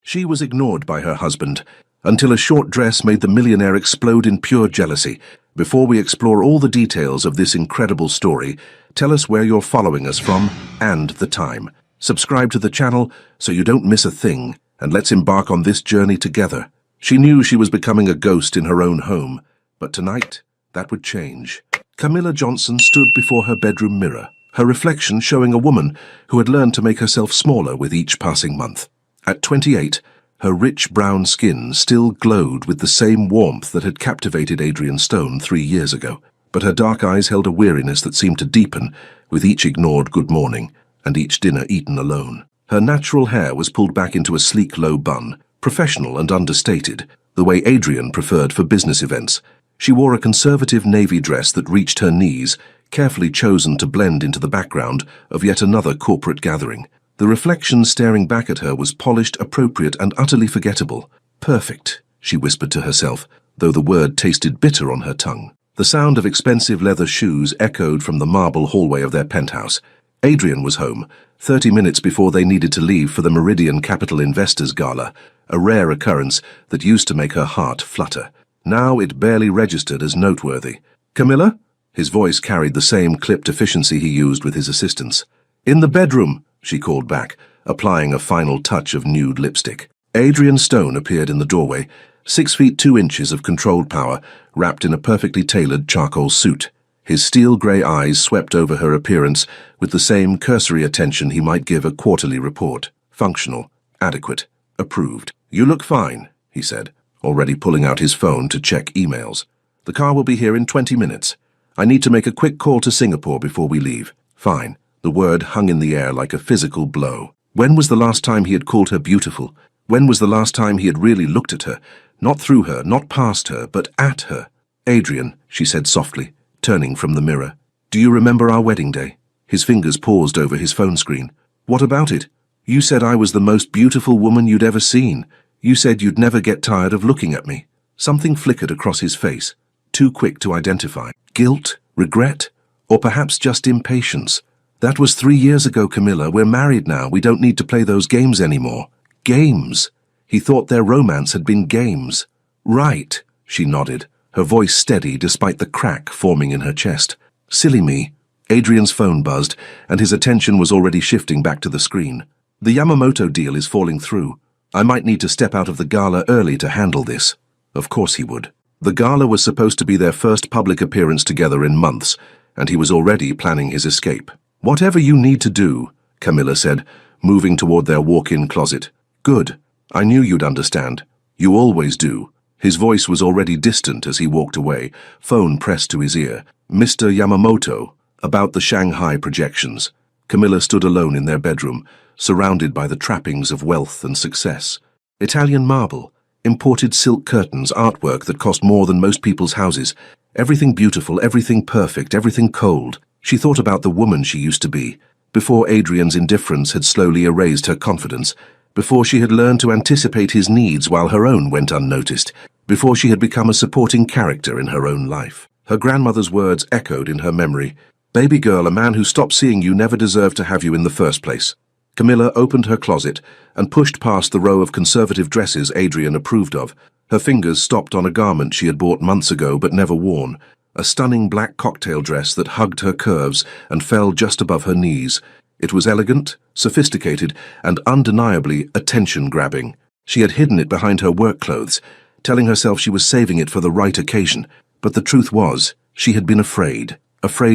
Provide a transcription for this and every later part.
She was ignored by her husband, until a short dress made the millionaire explode in pure jealousy. Before we explore all the details of this incredible story, tell us where you're following us from and the time. Subscribe to the channel so you don't miss a thing, and let's embark on this journey together. She knew she was becoming a ghost in her own home, but tonight, that would change. Camilla Johnson stood before her bedroom mirror, her reflection showing a woman who had learned to make herself smaller with each passing month. At 28, her rich brown skin still glowed with the same warmth that had captivated Adrian Stone 3 years ago, but her dark eyes held a weariness that seemed to deepen with each ignored good morning and each dinner eaten alone. Her natural hair was pulled back into a sleek low bun, professional and understated, the way Adrian preferred for business events. She wore a conservative navy dress that reached her knees, carefully chosen to blend into the background of yet another corporate gathering. The reflection staring back at her was polished, appropriate, and utterly forgettable. Perfect, she whispered to herself, though the word tasted bitter on her tongue. The sound of expensive leather shoes echoed from the marble hallway of their penthouse. Adrian was home, 30 minutes before they needed to leave for the Meridian Capital Investors Gala, a rare occurrence that used to make her heart flutter. Now it barely registered as noteworthy. "Camilla?" His voice carried the same clipped efficiency he used with his assistants. "In the bedroom," she called back, applying a final touch of nude lipstick. Adrian Stone appeared in the doorway, 6 feet 2 inches of controlled power, wrapped in a perfectly tailored charcoal suit. His steel-grey eyes swept over her appearance with the same cursory attention he might give a quarterly report. Functional, adequate, approved. "You look fine," he said, already pulling out his phone to check emails. "The car will be here in 20 minutes. I need to make a quick call to Singapore before we leave." "Fine." The word hung in the air like a physical blow. When was the last time he had called her beautiful? When was the last time he had really looked at her? Not through her, not past her, but at her. "Adrian," she said softly, turning from the mirror. "Do you remember our wedding day?" His fingers paused over his phone screen. "What about it? You said I was the most beautiful woman you'd ever seen. You said you'd never get tired of looking at me." Something flickered across his face, too quick to identify. Guilt? Regret? Or perhaps just impatience? "That was 3 years ago, Camilla. We're married now. We don't need to play those games anymore." Games? He thought their romance had been games. "Right," she nodded, her voice steady despite the crack forming in her chest. "Silly me." Adrian's phone buzzed, and his attention was already shifting back to the screen. "The Yamamoto deal is falling through. I might need to step out of the gala early to handle this." Of course he would. The gala was supposed to be their first public appearance together in months, and he was already planning his escape. "Whatever you need to do," Camilla said, moving toward their walk-in closet. "Good. I knew you'd understand. You always do." His voice was already distant as he walked away, phone pressed to his ear. "Mr. Yamamoto, about the Shanghai projections." Camilla stood alone in their bedroom, surrounded by the trappings of wealth and success. Italian marble, imported silk curtains, artwork that cost more than most people's houses. Everything beautiful, everything perfect, everything cold. She thought about the woman she used to be, before Adrian's indifference had slowly erased her confidence, before she had learned to anticipate his needs while her own went unnoticed, before she had become a supporting character in her own life. Her grandmother's words echoed in her memory. "Baby girl, a man who stopped seeing you never deserved to have you in the first place." Camilla opened her closet and pushed past the row of conservative dresses Adrian approved of. Her fingers stopped on a garment she had bought months ago but never worn, a stunning black cocktail dress that hugged her curves and fell just above her knees. It was elegant, sophisticated, and undeniably attention-grabbing. She had hidden it behind her work clothes, telling herself she was saving it for the right occasion. But the truth was, she had been afraid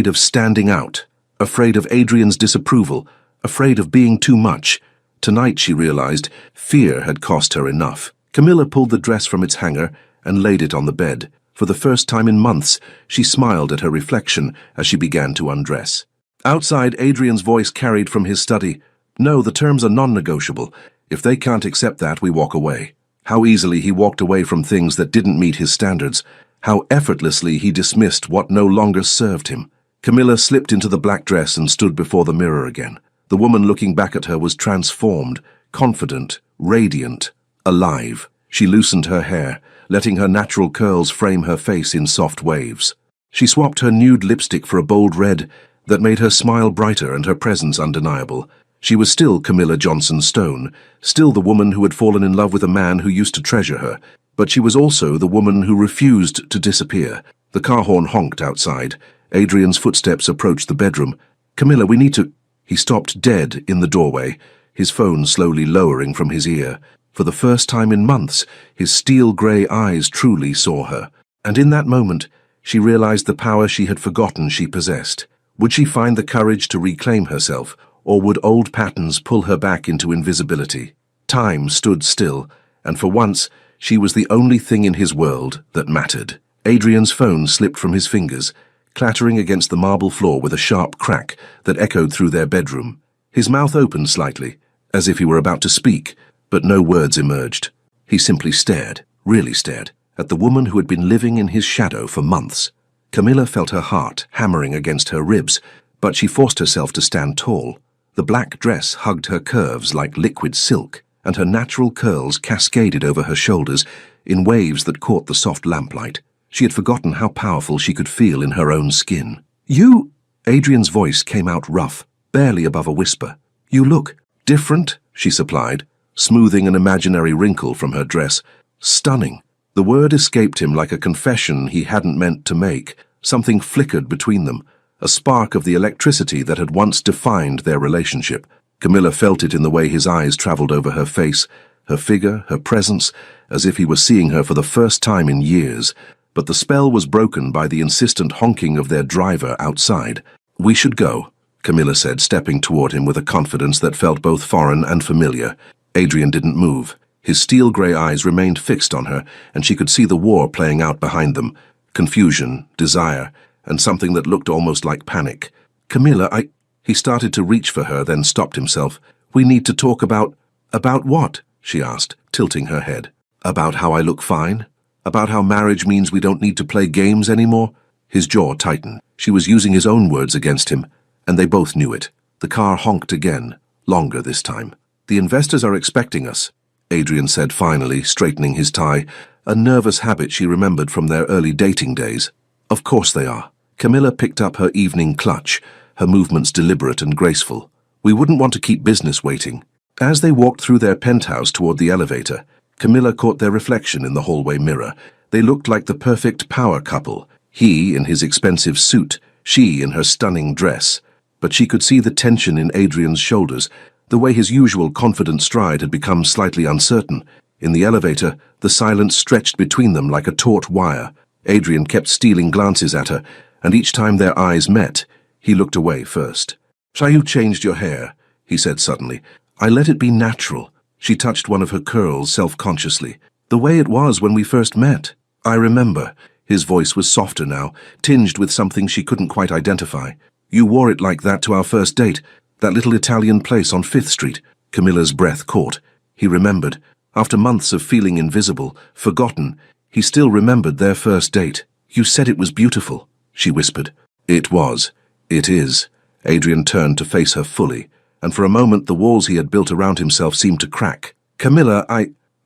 of standing out, afraid of Adrian's disapproval, afraid of being too much. Tonight, she realized, fear had cost her enough. Camilla pulled the dress from its hanger and laid it on the bed. For the first time in months, she smiled at her reflection as she began to undress. Outside, Adrian's voice carried from his study. "No, the terms are non-negotiable. If they can't accept that, we walk away." How easily he walked away from things that didn't meet his standards. How effortlessly he dismissed what no longer served him. Camilla slipped into the black dress and stood before the mirror again. The woman looking back at her was transformed, confident, radiant, alive. She loosened her hair, letting her natural curls frame her face in soft waves. She swapped her nude lipstick for a bold red that made her smile brighter and her presence undeniable. She was still Camilla Johnson Stone, still the woman who had fallen in love with a man who used to treasure her, but she was also the woman who refused to disappear. The car horn honked outside. Adrian's footsteps approached the bedroom. "Camilla, we need to—" He stopped dead in the doorway, his phone slowly lowering from his ear. For the first time in months, his steel-grey eyes truly saw her. And in that moment, she realized the power she had forgotten she possessed. Would she find the courage to reclaim herself, or would old patterns pull her back into invisibility? Time stood still, and for once, she was the only thing in his world that mattered. Adrian's phone slipped from his fingers, clattering against the marble floor with a sharp crack that echoed through their bedroom. His mouth opened slightly, as if he were about to speak, but no words emerged. He simply stared, really stared, at the woman who had been living in his shadow for months. Camilla felt her heart hammering against her ribs, but she forced herself to stand tall. The black dress hugged her curves like liquid silk, and her natural curls cascaded over her shoulders in waves that caught the soft lamplight. She had forgotten how powerful she could feel in her own skin. "You—" Adrian's voice came out rough, barely above a whisper. "You look different," she supplied, smoothing an imaginary wrinkle from her dress. "Stunning." The word escaped him like a confession he hadn't meant to make. Something flickered between them, a spark of the electricity that had once defined their relationship. Camilla felt it in the way his eyes traveled over her face, her figure, her presence, as if he were seeing her for the first time in years. But the spell was broken by the insistent honking of their driver outside. "We should go," Camilla said, stepping toward him with a confidence that felt both foreign and familiar. Adrian didn't move. His steel-grey eyes remained fixed on her, and she could see the war playing out behind them. Confusion, desire, and something that looked almost like panic. "Camilla, He started to reach for her, then stopped himself. "We need to talk about—" "About what?" she asked, tilting her head. "About how I look fine? About how marriage means we don't need to play games anymore?" His jaw tightened. She was using his own words against him, and they both knew it. The car honked again, longer this time. "The investors are expecting us," Adrian said finally, straightening his tie, a nervous habit she remembered from their early dating days. "Of course they are." Camilla picked up her evening clutch, her movements deliberate and graceful. "We wouldn't want to keep business waiting." As they walked through their penthouse toward the elevator, Camilla caught their reflection in the hallway mirror. They looked like the perfect power couple, he in his expensive suit, she in her stunning dress. But she could see the tension in Adrian's shoulders, the way his usual confident stride had become slightly uncertain. In the elevator, the silence stretched between them like a taut wire. Adrian kept stealing glances at her, and each time their eyes met, he looked away first. "Shall you changed your hair?" he said suddenly. "I let it be natural." She touched one of her curls self-consciously. "The way it was when we first met." "I remember." His voice was softer now, tinged with something she couldn't quite identify. "You wore it like that to our first date, that little Italian place on 5th Street. Camilla's breath caught. He remembered. After months of feeling invisible, forgotten, he still remembered their first date. "You said it was beautiful," she whispered. "It was. It is." Adrian turned to face her fully, and for a moment the walls he had built around himself seemed to crack. "Camilla,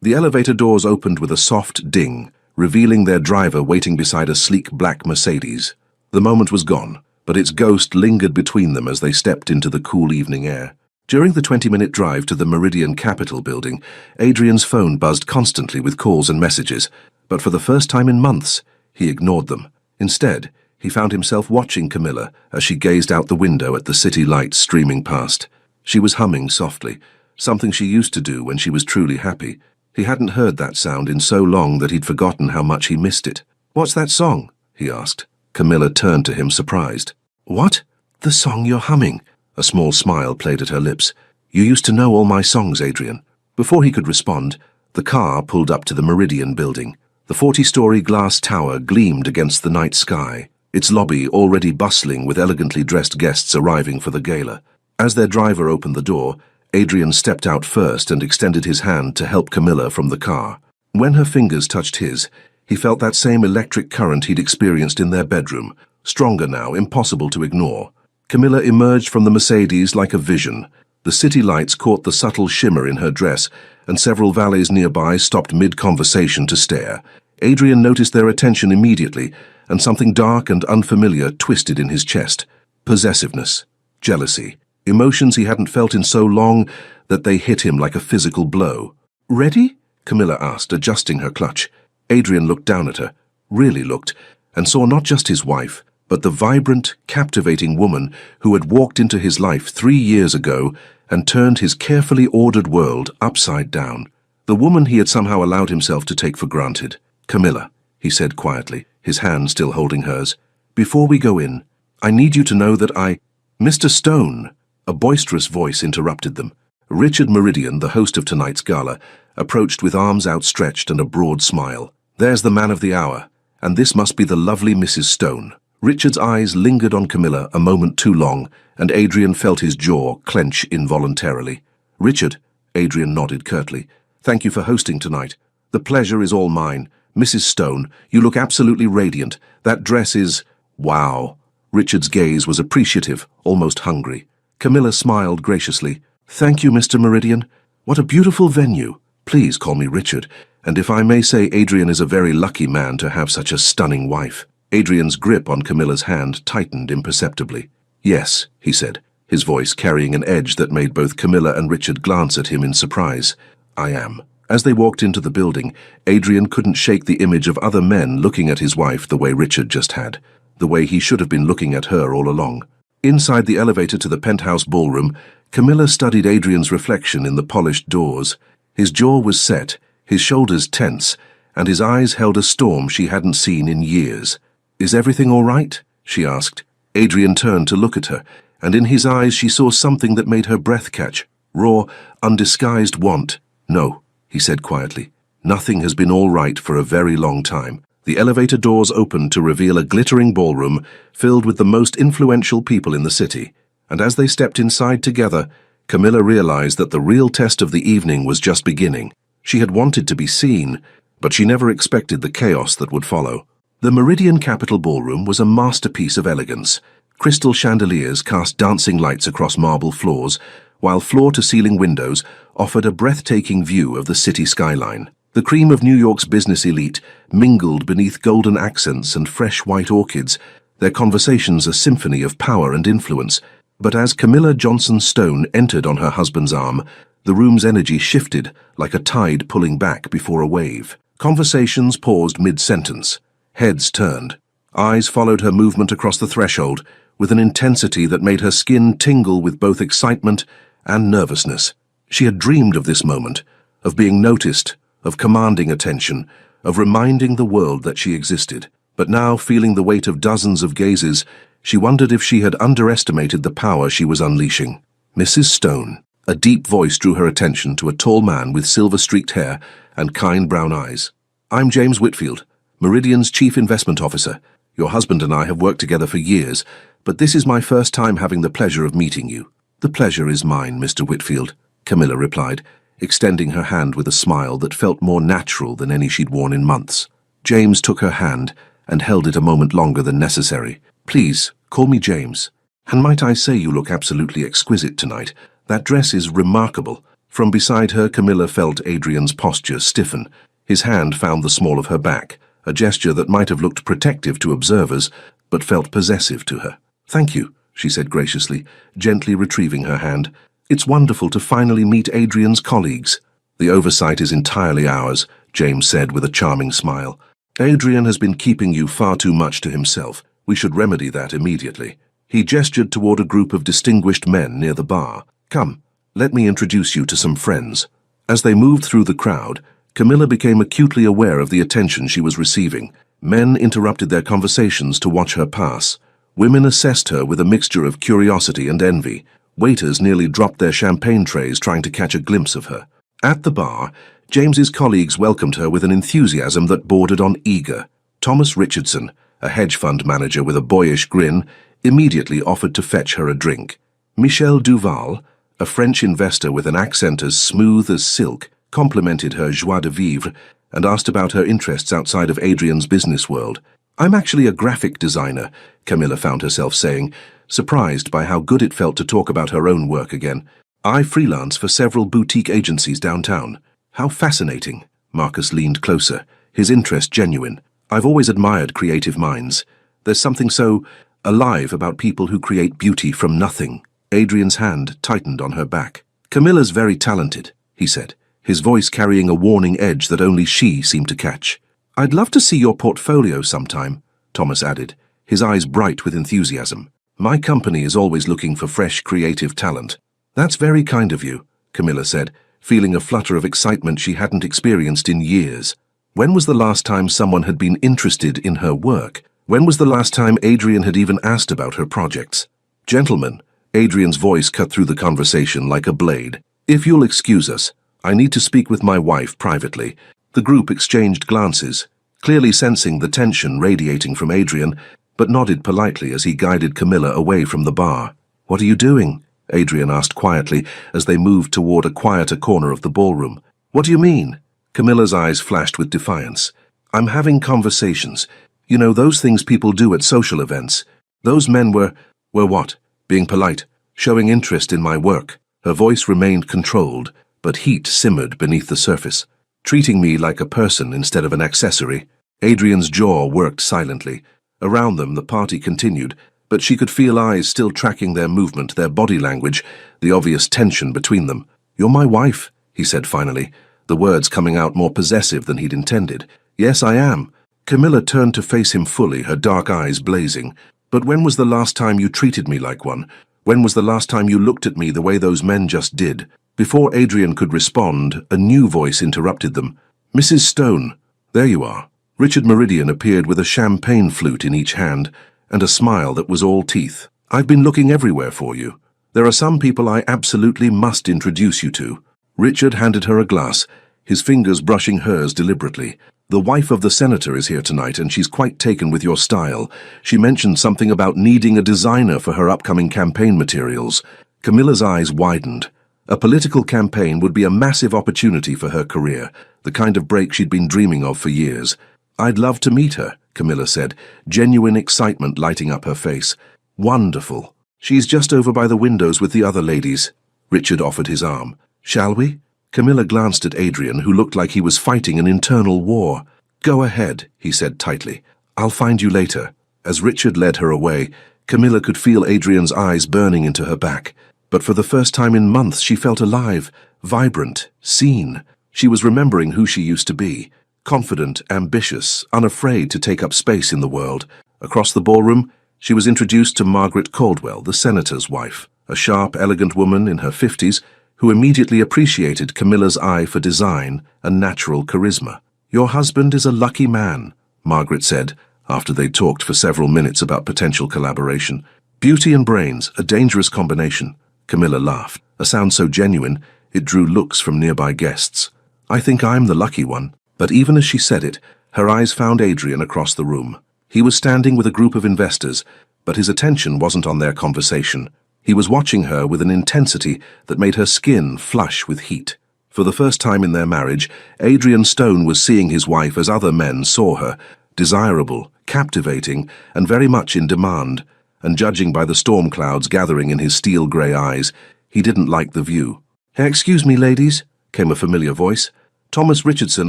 The elevator doors opened with a soft ding, revealing their driver waiting beside a sleek black Mercedes. The moment was gone, but its ghost lingered between them as they stepped into the cool evening air. During the 20-minute drive to the Meridian Capitol building, Adrian's phone buzzed constantly with calls and messages, but for the first time in months, he ignored them. Instead, he found himself watching Camilla as she gazed out the window at the city lights streaming past. She was humming softly, something she used to do when she was truly happy. He hadn't heard that sound in so long that he'd forgotten how much he missed it. "What's that song?" he asked. Camilla turned to him surprised. "What?" "The song you're humming." A small smile played at her lips. "You used to know all my songs, Adrian." Before he could respond, the car pulled up to the Meridian building. The 40-story glass tower gleamed against the night sky, its lobby already bustling with elegantly dressed guests arriving for the gala. As their driver opened the door, Adrian stepped out first and extended his hand to help Camilla from the car. When her fingers touched his, he felt that same electric current he'd experienced in their bedroom, stronger now, impossible to ignore. Camilla emerged from the Mercedes like a vision. The city lights caught the subtle shimmer in her dress, and several valets nearby stopped mid-conversation to stare. Adrian noticed their attention immediately, and something dark and unfamiliar twisted in his chest. Possessiveness. Jealousy. emotions he hadn't felt in so long that they hit him like a physical blow. "Ready?" Camilla asked, adjusting her clutch. Adrian looked down at her, really looked, and saw not just his wife, but the vibrant, captivating woman who had walked into his life 3 years ago and turned his carefully ordered world upside down. The woman he had somehow allowed himself to take for granted. "Camilla," he said quietly, his hand still holding hers, "before we go in, I need you to know that Mr. Stone," a boisterous voice interrupted them. Richard Meridian, the host of tonight's gala, approached with arms outstretched and a broad smile. "There's the man of the hour, and this must be the lovely Mrs. Stone." Richard's eyes lingered on Camilla a moment too long, and Adrian felt his jaw clench involuntarily. "Richard," Adrian nodded curtly, "thank you for hosting tonight. The pleasure is all mine. Mrs. Stone, you look absolutely radiant. That dress is—" "Wow." Richard's gaze was appreciative, almost hungry. Camilla smiled graciously. "Thank you, Mr. Meridian. What a beautiful venue. Please call me Richard, and if I may say, Adrian is a very lucky man to have such a stunning wife." Adrian's grip on Camilla's hand tightened imperceptibly. "Yes," he said, his voice carrying an edge that made both Camilla and Richard glance at him in surprise. "I am." As they walked into the building, Adrian couldn't shake the image of other men looking at his wife the way Richard just had, the way he should have been looking at her all along. Inside the elevator to the penthouse ballroom, Camilla studied Adrian's reflection in the polished doors. His jaw was set, his shoulders tense, and his eyes held a storm she hadn't seen in years. "Is everything all right?" she asked. Adrian turned to look at her, and in his eyes she saw something that made her breath catch. Raw, undisguised want. "No," he said quietly. "Nothing has been all right for a very long time." The elevator doors opened to reveal a glittering ballroom filled with the most influential people in the city, and as they stepped inside together, Camilla realized that the real test of the evening was just beginning. She had wanted to be seen, but she never expected the chaos that would follow. The Meridian Capitol Ballroom was a masterpiece of elegance. Crystal chandeliers cast dancing lights across marble floors, while floor-to-ceiling windows offered a breathtaking view of the city skyline. The cream of New York's business elite mingled beneath golden accents and fresh white orchids, their conversations a symphony of power and influence. But as Camilla Johnson Stone entered on her husband's arm, the room's energy shifted like a tide pulling back before a wave. Conversations paused mid-sentence. Heads turned. Eyes followed her movement across the threshold with an intensity that made her skin tingle with both excitement and nervousness. She had dreamed of this moment, of being noticed, of commanding attention, of reminding the world that she existed. But now, feeling the weight of dozens of gazes, she wondered if she had underestimated the power she was unleashing. "Mrs. Stone." A deep voice drew her attention to a tall man with silver-streaked hair and kind brown eyes. "I'm James Whitfield, Meridian's Chief Investment Officer. Your husband and I have worked together for years, but this is my first time having the pleasure of meeting you." "The pleasure is mine, Mr. Whitfield," Camilla replied, extending her hand with a smile that felt more natural than any she'd worn in months. James took her hand and held it a moment longer than necessary. "Please, call me James. And might I say you look absolutely exquisite tonight. That dress is remarkable." From beside her, Camilla felt Adrian's posture stiffen. His hand found the small of her back, a gesture that might have looked protective to observers, but felt possessive to her. "Thank you," she said graciously, gently retrieving her hand. "It's wonderful to finally meet Adrian's colleagues." "The oversight is entirely ours," James said with a charming smile. "Adrian has been keeping you far too much to himself. We should remedy that immediately." He gestured toward a group of distinguished men near the bar. "Come, let me introduce you to some friends." As they moved through the crowd, Camilla became acutely aware of the attention she was receiving. Men interrupted their conversations to watch her pass. Women assessed her with a mixture of curiosity and envy. Waiters nearly dropped their champagne trays trying to catch a glimpse of her. At the bar, James's colleagues welcomed her with an enthusiasm that bordered on eager. Thomas Richardson, a hedge fund manager with a boyish grin, immediately offered to fetch her a drink. Michel Duval, a French investor with an accent as smooth as silk, complimented her joie de vivre and asked about her interests outside of Adrian's business world. "I'm actually a graphic designer," Camilla found herself saying, surprised by how good it felt to talk about her own work again. "I freelance for several boutique agencies downtown." "How fascinating." Marcus leaned closer, his interest genuine. "I've always admired creative minds. There's something so alive about people who create beauty from nothing." Adrian's hand tightened on her back. "Camilla's very talented," he said, his voice carrying a warning edge that only she seemed to catch. "I'd love to see your portfolio sometime," Thomas added, his eyes bright with enthusiasm. "My company is always looking for fresh, creative talent." "That's very kind of you," Camilla said, feeling a flutter of excitement she hadn't experienced in years. When was the last time someone had been interested in her work? When was the last time Adrian had even asked about her projects? "Gentlemen," Adrian's voice cut through the conversation like a blade. "If you'll excuse us, I need to speak with my wife privately." The group exchanged glances, clearly sensing the tension radiating from Adrian, but nodded politely as he guided Camilla away from the bar. "What are you doing?" Adrian asked quietly as they moved toward a quieter corner of the ballroom. "What do you mean?" Camilla's eyes flashed with defiance. "I'm having conversations. You know, those things people do at social events. Those men were what? Being polite, showing interest in my work." Her voice remained controlled, but heat simmered beneath the surface. "Treating me like a person instead of an accessory." Adrian's jaw worked silently. Around them, the party continued, but she could feel eyes still tracking their movement, their body language, the obvious tension between them. "You're my wife," he said finally, the words coming out more possessive than he'd intended. "Yes, I am." Camilla turned to face him fully, her dark eyes blazing. "But when was the last time you treated me like one? When was the last time you looked at me the way those men just did?" Before Adrian could respond, a new voice interrupted them. "Mrs. Stone, there you are." Richard Meridian appeared with a champagne flute in each hand, and a smile that was all teeth. "I've been looking everywhere for you. There are some people I absolutely must introduce you to." Richard handed her a glass, his fingers brushing hers deliberately. "The wife of the senator is here tonight, and she's quite taken with your style. She mentioned something about needing a designer for her upcoming campaign materials." Camilla's eyes widened. A political campaign would be a massive opportunity for her career, the kind of break she'd been dreaming of for years. "I'd love to meet her," Camilla said, genuine excitement lighting up her face. "Wonderful. She's just over by the windows with the other ladies." Richard offered his arm. "Shall we?" Camilla glanced at Adrian, who looked like he was fighting an internal war. "Go ahead," he said tightly. "I'll find you later." As Richard led her away, Camilla could feel Adrian's eyes burning into her back. But for the first time in months she felt alive, vibrant, seen. She was remembering who she used to be. Confident, ambitious, unafraid to take up space in the world. Across the ballroom, she was introduced to Margaret Caldwell, the senator's wife, a sharp, elegant woman in her 50s who immediately appreciated Camilla's eye for design and natural charisma. "Your husband is a lucky man," Margaret said, after they talked for several minutes about potential collaboration. "Beauty and brains, a dangerous combination." Camilla laughed, a sound so genuine it drew looks from nearby guests. "I think I'm the lucky one." But even as she said it, her eyes found Adrian across the room. He was standing with a group of investors, but his attention wasn't on their conversation. He was watching her with an intensity that made her skin flush with heat. For the first time in their marriage, Adrian Stone was seeing his wife as other men saw her, desirable, captivating, and very much in demand. And judging by the storm clouds gathering in his steel-grey eyes, he didn't like the view. "Excuse me, ladies," came a familiar voice. Thomas Richardson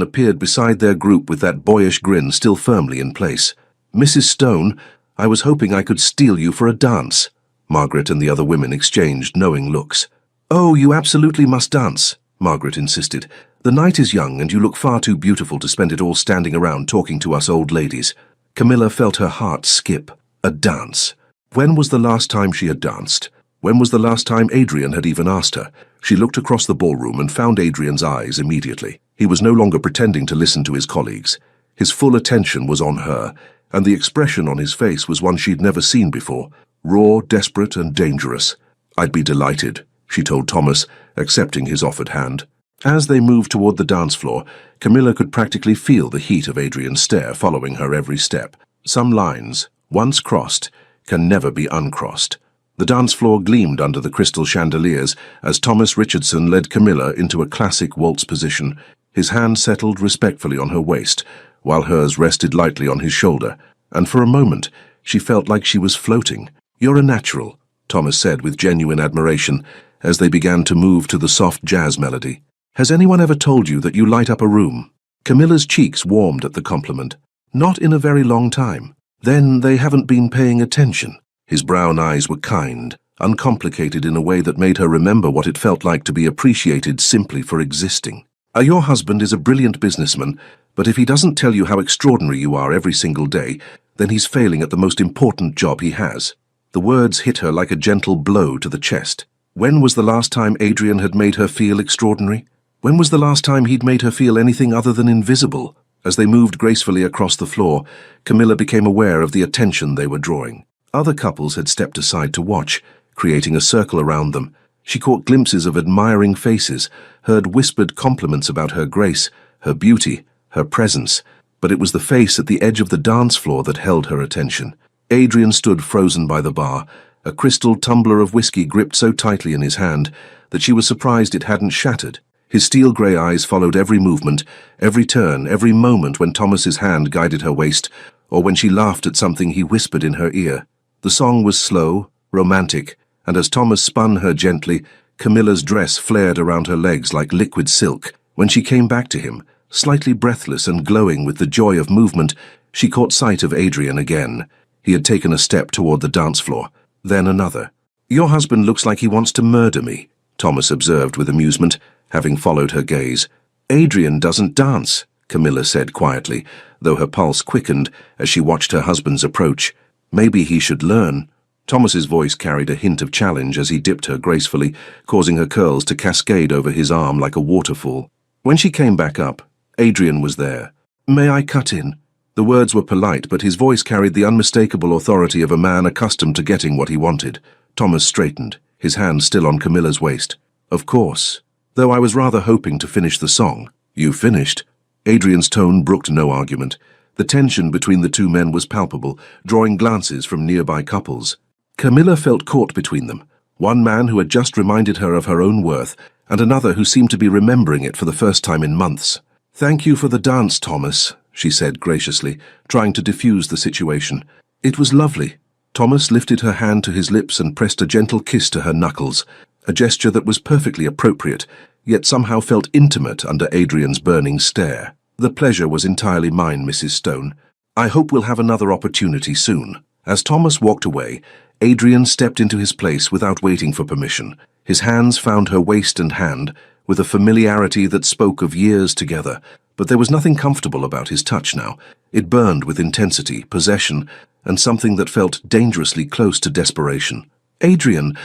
appeared beside their group with that boyish grin still firmly in place. "Mrs. Stone, I was hoping I could steal you for a dance." Margaret and the other women exchanged knowing looks. "Oh, you absolutely must dance," Margaret insisted. "The night is young and you look far too beautiful to spend it all standing around talking to us old ladies." Camilla felt her heart skip. A dance. When was the last time she had danced? When was the last time Adrian had even asked her? She looked across the ballroom and found Adrian's eyes immediately. He was no longer pretending to listen to his colleagues. His full attention was on her, and the expression on his face was one she'd never seen before, raw, desperate, and dangerous. "I'd be delighted," she told Thomas, accepting his offered hand. As they moved toward the dance floor, Camilla could practically feel the heat of Adrian's stare following her every step. Some lines, once crossed, can never be uncrossed. The dance floor gleamed under the crystal chandeliers as Thomas Richardson led Camilla into a classic waltz position. His hand settled respectfully on her waist, while hers rested lightly on his shoulder, and for a moment she felt like she was floating. "You're a natural," Thomas said with genuine admiration as they began to move to the soft jazz melody. "Has anyone ever told you that you light up a room?" Camilla's cheeks warmed at the compliment. "Not in a very long time." "Then they haven't been paying attention." His brown eyes were kind, uncomplicated in a way that made her remember what it felt like to be appreciated simply for existing. Your husband is a brilliant businessman, but if he doesn't tell you how extraordinary you are every single day, then he's failing at the most important job he has." The words hit her like a gentle blow to the chest. When was the last time Adrian had made her feel extraordinary? When was the last time he'd made her feel anything other than invisible? As they moved gracefully across the floor, Camilla became aware of the attention they were drawing. Other couples had stepped aside to watch, creating a circle around them. She caught glimpses of admiring faces, heard whispered compliments about her grace, her beauty, her presence, but it was the face at the edge of the dance floor that held her attention. Adrian stood frozen by the bar, a crystal tumbler of whiskey gripped so tightly in his hand that she was surprised it hadn't shattered. His steel-grey eyes followed every movement, every turn, every moment when Thomas's hand guided her waist, or when she laughed at something he whispered in her ear. The song was slow, romantic, and as Thomas spun her gently, Camilla's dress flared around her legs like liquid silk. When she came back to him, slightly breathless and glowing with the joy of movement, she caught sight of Adrian again. He had taken a step toward the dance floor, then another. "Your husband looks like he wants to murder me," Thomas observed with amusement, having followed her gaze. "Adrian doesn't dance," Camilla said quietly, though her pulse quickened as she watched her husband's approach. "Maybe he should learn." Thomas's voice carried a hint of challenge as he dipped her gracefully, causing her curls to cascade over his arm like a waterfall. When she came back up, Adrian was there. "May I cut in?" The words were polite, but his voice carried the unmistakable authority of a man accustomed to getting what he wanted. Thomas straightened, his hand still on Camilla's waist. "Of course. Though I was rather hoping to finish the song." "You finished?" Adrian's tone brooked no argument. The tension between the two men was palpable, drawing glances from nearby couples. Camilla felt caught between them, one man who had just reminded her of her own worth, and another who seemed to be remembering it for the first time in months. "Thank you for the dance, Thomas," she said graciously, trying to diffuse the situation. "It was lovely." Thomas lifted her hand to his lips and pressed a gentle kiss to her knuckles, a gesture that was perfectly appropriate, yet somehow felt intimate under Adrian's burning stare. "The pleasure was entirely mine, Mrs. Stone. I hope we'll have another opportunity soon." As Thomas walked away, Adrian stepped into his place without waiting for permission. His hands found her waist and hand, with a familiarity that spoke of years together, but there was nothing comfortable about his touch now. It burned with intensity, possession, and something that felt dangerously close to desperation. "Adrian,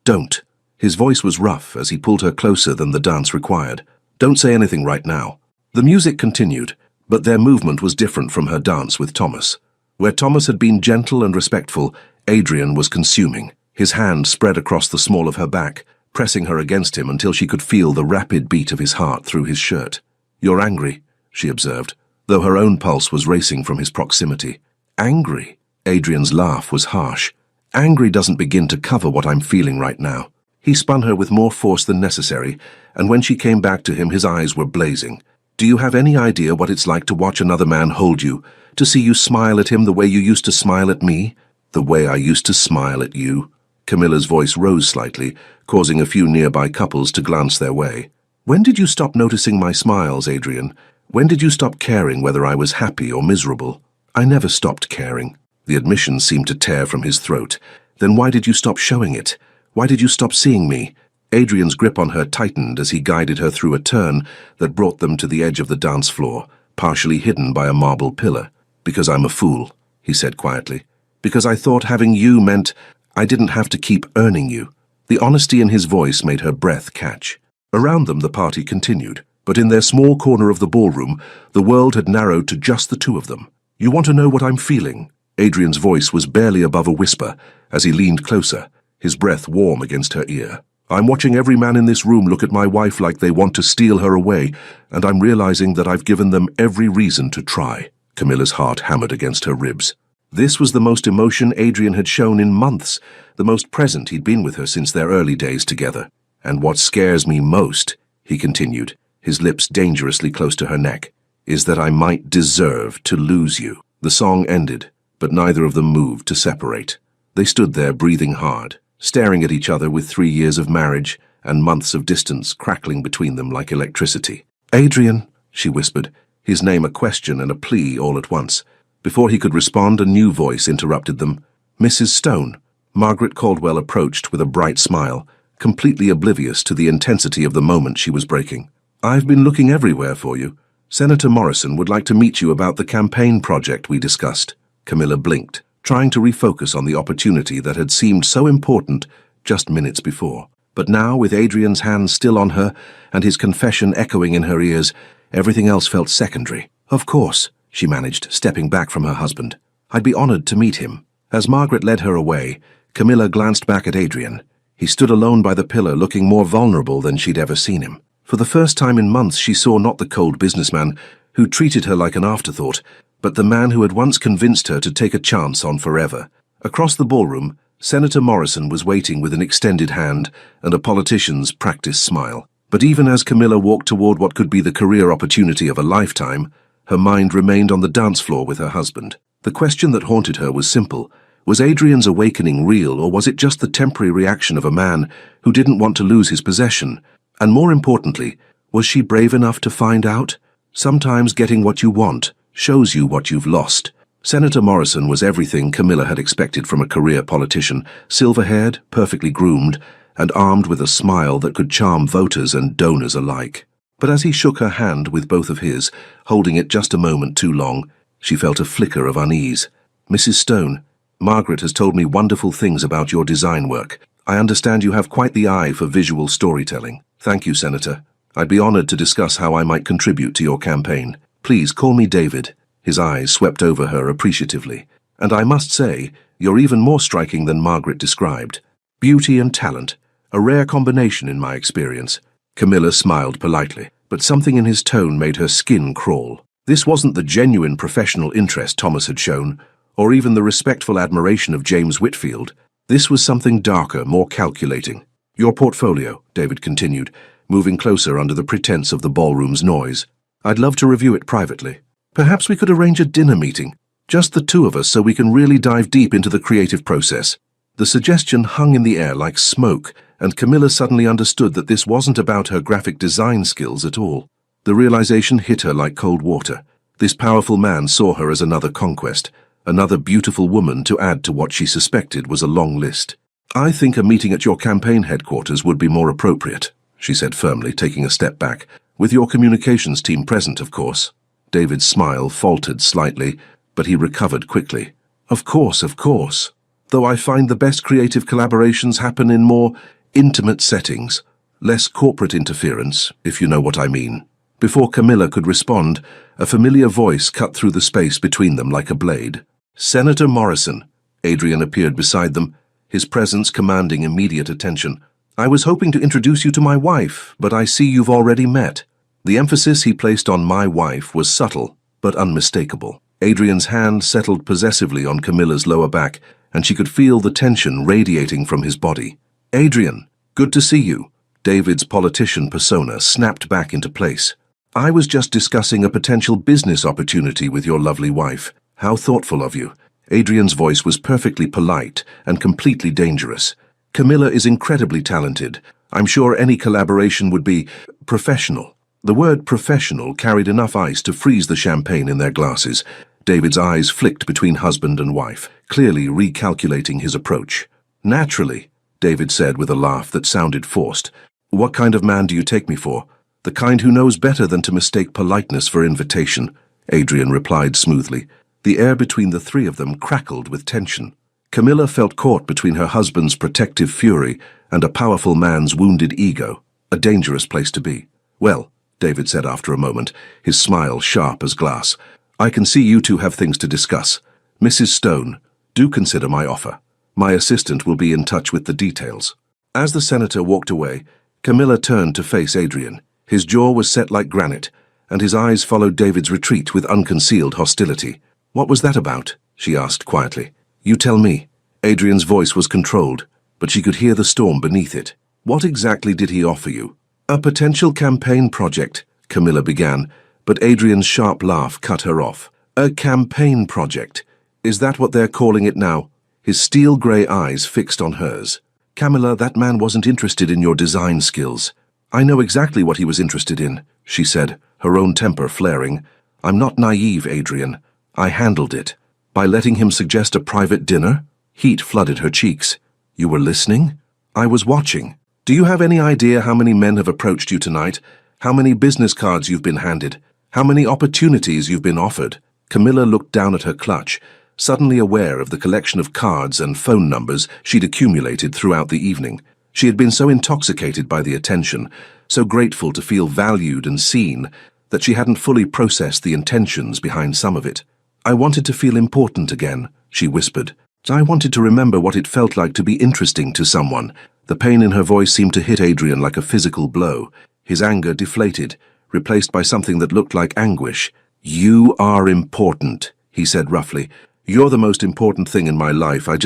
don't." His voice was rough as he pulled her closer than the dance required. "Don't say anything right now." The music continued, but their movement was different from her dance with Thomas. Where Thomas had been gentle and respectful, Adrian was consuming. His hand spread across the small of her back, pressing her against him until she could feel the rapid beat of his heart through his shirt. "You're angry," she observed, though her own pulse was racing from his proximity. "Angry?" Adrian's laugh was harsh. "Angry doesn't begin to cover what I'm feeling right now." He spun her with more force than necessary, and when she came back to him, his eyes were blazing. "Do you have any idea what it's like to watch another man hold you, to see you smile at him the way you used to smile at me? The way I used to smile at you?" Camilla's voice rose slightly, causing a few nearby couples to glance their way. "When did you stop noticing my smiles, Adrian? When did you stop caring whether I was happy or miserable?" "I never stopped caring." The admission seemed to tear from his throat. "Then why did you stop showing it? Why did you stop seeing me?" Adrian's grip on her tightened as he guided her through a turn that brought them to the edge of the dance floor, partially hidden by a marble pillar. "Because I'm a fool," he said quietly. "Because I thought having you meant I didn't have to keep earning you." The honesty in his voice made her breath catch. Around them the party continued, but in their small corner of the ballroom, the world had narrowed to just the two of them. "You want to know what I'm feeling?" Adrian's voice was barely above a whisper as he leaned closer, his breath warm against her ear. "I'm watching every man in this room look at my wife like they want to steal her away, and I'm realizing that I've given them every reason to try." Camilla's heart hammered against her ribs. This was the most emotion Adrian had shown in months, the most present he'd been with her since their early days together. "And what scares me most," he continued, his lips dangerously close to her neck, "is that I might deserve to lose you." The song ended, but neither of them moved to separate. They stood there breathing hard, staring at each other with 3 years of marriage and months of distance crackling between them like electricity. "Adrian," she whispered, his name a question and a plea all at once. Before he could respond, a new voice interrupted them. "Mrs. Stone." Margaret Caldwell approached with a bright smile, completely oblivious to the intensity of the moment she was breaking. "I've been looking everywhere for you. Senator Morrison would like to meet you about the campaign project we discussed." Camilla blinked, trying to refocus on the opportunity that had seemed so important just minutes before. But now, with Adrian's hand still on her and his confession echoing in her ears, everything else felt secondary. "Of course," she managed, stepping back from her husband. "I'd be honored to meet him." As Margaret led her away, Camilla glanced back at Adrian. He stood alone by the pillar, looking more vulnerable than she'd ever seen him. For the first time in months, she saw not the cold businessman who treated her like an afterthought, but the man who had once convinced her to take a chance on forever. Across the ballroom, Senator Morrison was waiting with an extended hand and a politician's practiced smile. But even as Camilla walked toward what could be the career opportunity of a lifetime, her mind remained on the dance floor with her husband. The question that haunted her was simple. Was Adrian's awakening real, or was it just the temporary reaction of a man who didn't want to lose his possession? And more importantly, was she brave enough to find out? Sometimes getting what you want shows you what you've lost. Senator Morrison was everything Camilla had expected from a career politician, silver-haired, perfectly groomed, and armed with a smile that could charm voters and donors alike. But as he shook her hand with both of his, holding it just a moment too long, she felt a flicker of unease. "Mrs. Stone, Margaret has told me wonderful things about your design work. I understand you have quite the eye for visual storytelling." "Thank you, Senator. I'd be honored to discuss how I might contribute to your campaign. Please call me David." His eyes swept over her appreciatively. "And I must say, you're even more striking than Margaret described. Beauty and talent, a rare combination in my experience." Camilla smiled politely, but something in his tone made her skin crawl. This wasn't the genuine professional interest Thomas had shown, or even the respectful admiration of James Whitfield. This was something darker, more calculating. "Your portfolio," David continued, moving closer under the pretense of the ballroom's noise. "I'd love to review it privately. Perhaps we could arrange a dinner meeting, just the two of us, so we can really dive deep into the creative process." The suggestion hung in the air like smoke, and Camilla suddenly understood that this wasn't about her graphic design skills at all. The realization hit her like cold water. This powerful man saw her as another conquest, another beautiful woman to add to what she suspected was a long list. "I think a meeting at your campaign headquarters would be more appropriate," she said firmly, taking a step back. "With your communications team present, of course." David's smile faltered slightly, but he recovered quickly. Of course. Though I find the best creative collaborations happen in more intimate settings, less corporate interference, if you know what I mean." Before Camilla could respond, a familiar voice cut through the space between them like a blade. "Senator Morrison." Adrian appeared beside them, his presence commanding immediate attention. "I was hoping to introduce you to my wife, but I see you've already met." The emphasis he placed on "my wife" was subtle, but unmistakable. Adrian's hand settled possessively on Camilla's lower back, and she could feel the tension radiating from his body. "Adrian, good to see you." David's politician persona snapped back into place. "I was just discussing a potential business opportunity with your lovely wife." "How thoughtful of you." Adrian's voice was perfectly polite and completely dangerous. "Camilla is incredibly talented. I'm sure any collaboration would be professional." The word professional carried enough ice to freeze the champagne in their glasses. David's eyes flicked between husband and wife, clearly recalculating his approach. "Naturally," David said with a laugh that sounded forced. "What kind of man do you take me for?" "The kind who knows better than to mistake politeness for invitation," Adrian replied smoothly. The air between the three of them crackled with tension. Camilla felt caught between her husband's protective fury and a powerful man's wounded ego. A dangerous place to be. "Well," David said after a moment, his smile sharp as glass, "I can see you two have things to discuss. Mrs. Stone, do consider my offer. My assistant will be in touch with the details." As the senator walked away, Camilla turned to face Adrian. His jaw was set like granite, and his eyes followed David's retreat with unconcealed hostility. "What was that about?" she asked quietly. "You tell me." Adrian's voice was controlled, but she could hear the storm beneath it. "What exactly did he offer you?" "A potential campaign project," Camilla began, but Adrian's sharp laugh cut her off. "A campaign project? Is that what they're calling it now?" His steel-grey eyes fixed on hers. "Camilla, that man wasn't interested in your design skills." "I know exactly what he was interested in," she said, her own temper flaring. "I'm not naive, Adrian. I handled it." "By letting him suggest a private dinner?" Heat flooded her cheeks. You were listening? I was watching. Do you have any idea how many men have approached you tonight? How many business cards you've been handed? How many opportunities you've been offered? Camilla looked down at her clutch, suddenly aware of the collection of cards and phone numbers she'd accumulated throughout the evening. She had been so intoxicated by the attention, so grateful to feel valued and seen, that she hadn't fully processed the intentions behind some of it. I wanted to feel important again, she whispered. I wanted to remember what it felt like to be interesting to someone. The pain in her voice seemed to hit Adrian like a physical blow. His anger deflated, replaced by something that looked like anguish. You are important, he said roughly. You're the most important thing in my life. I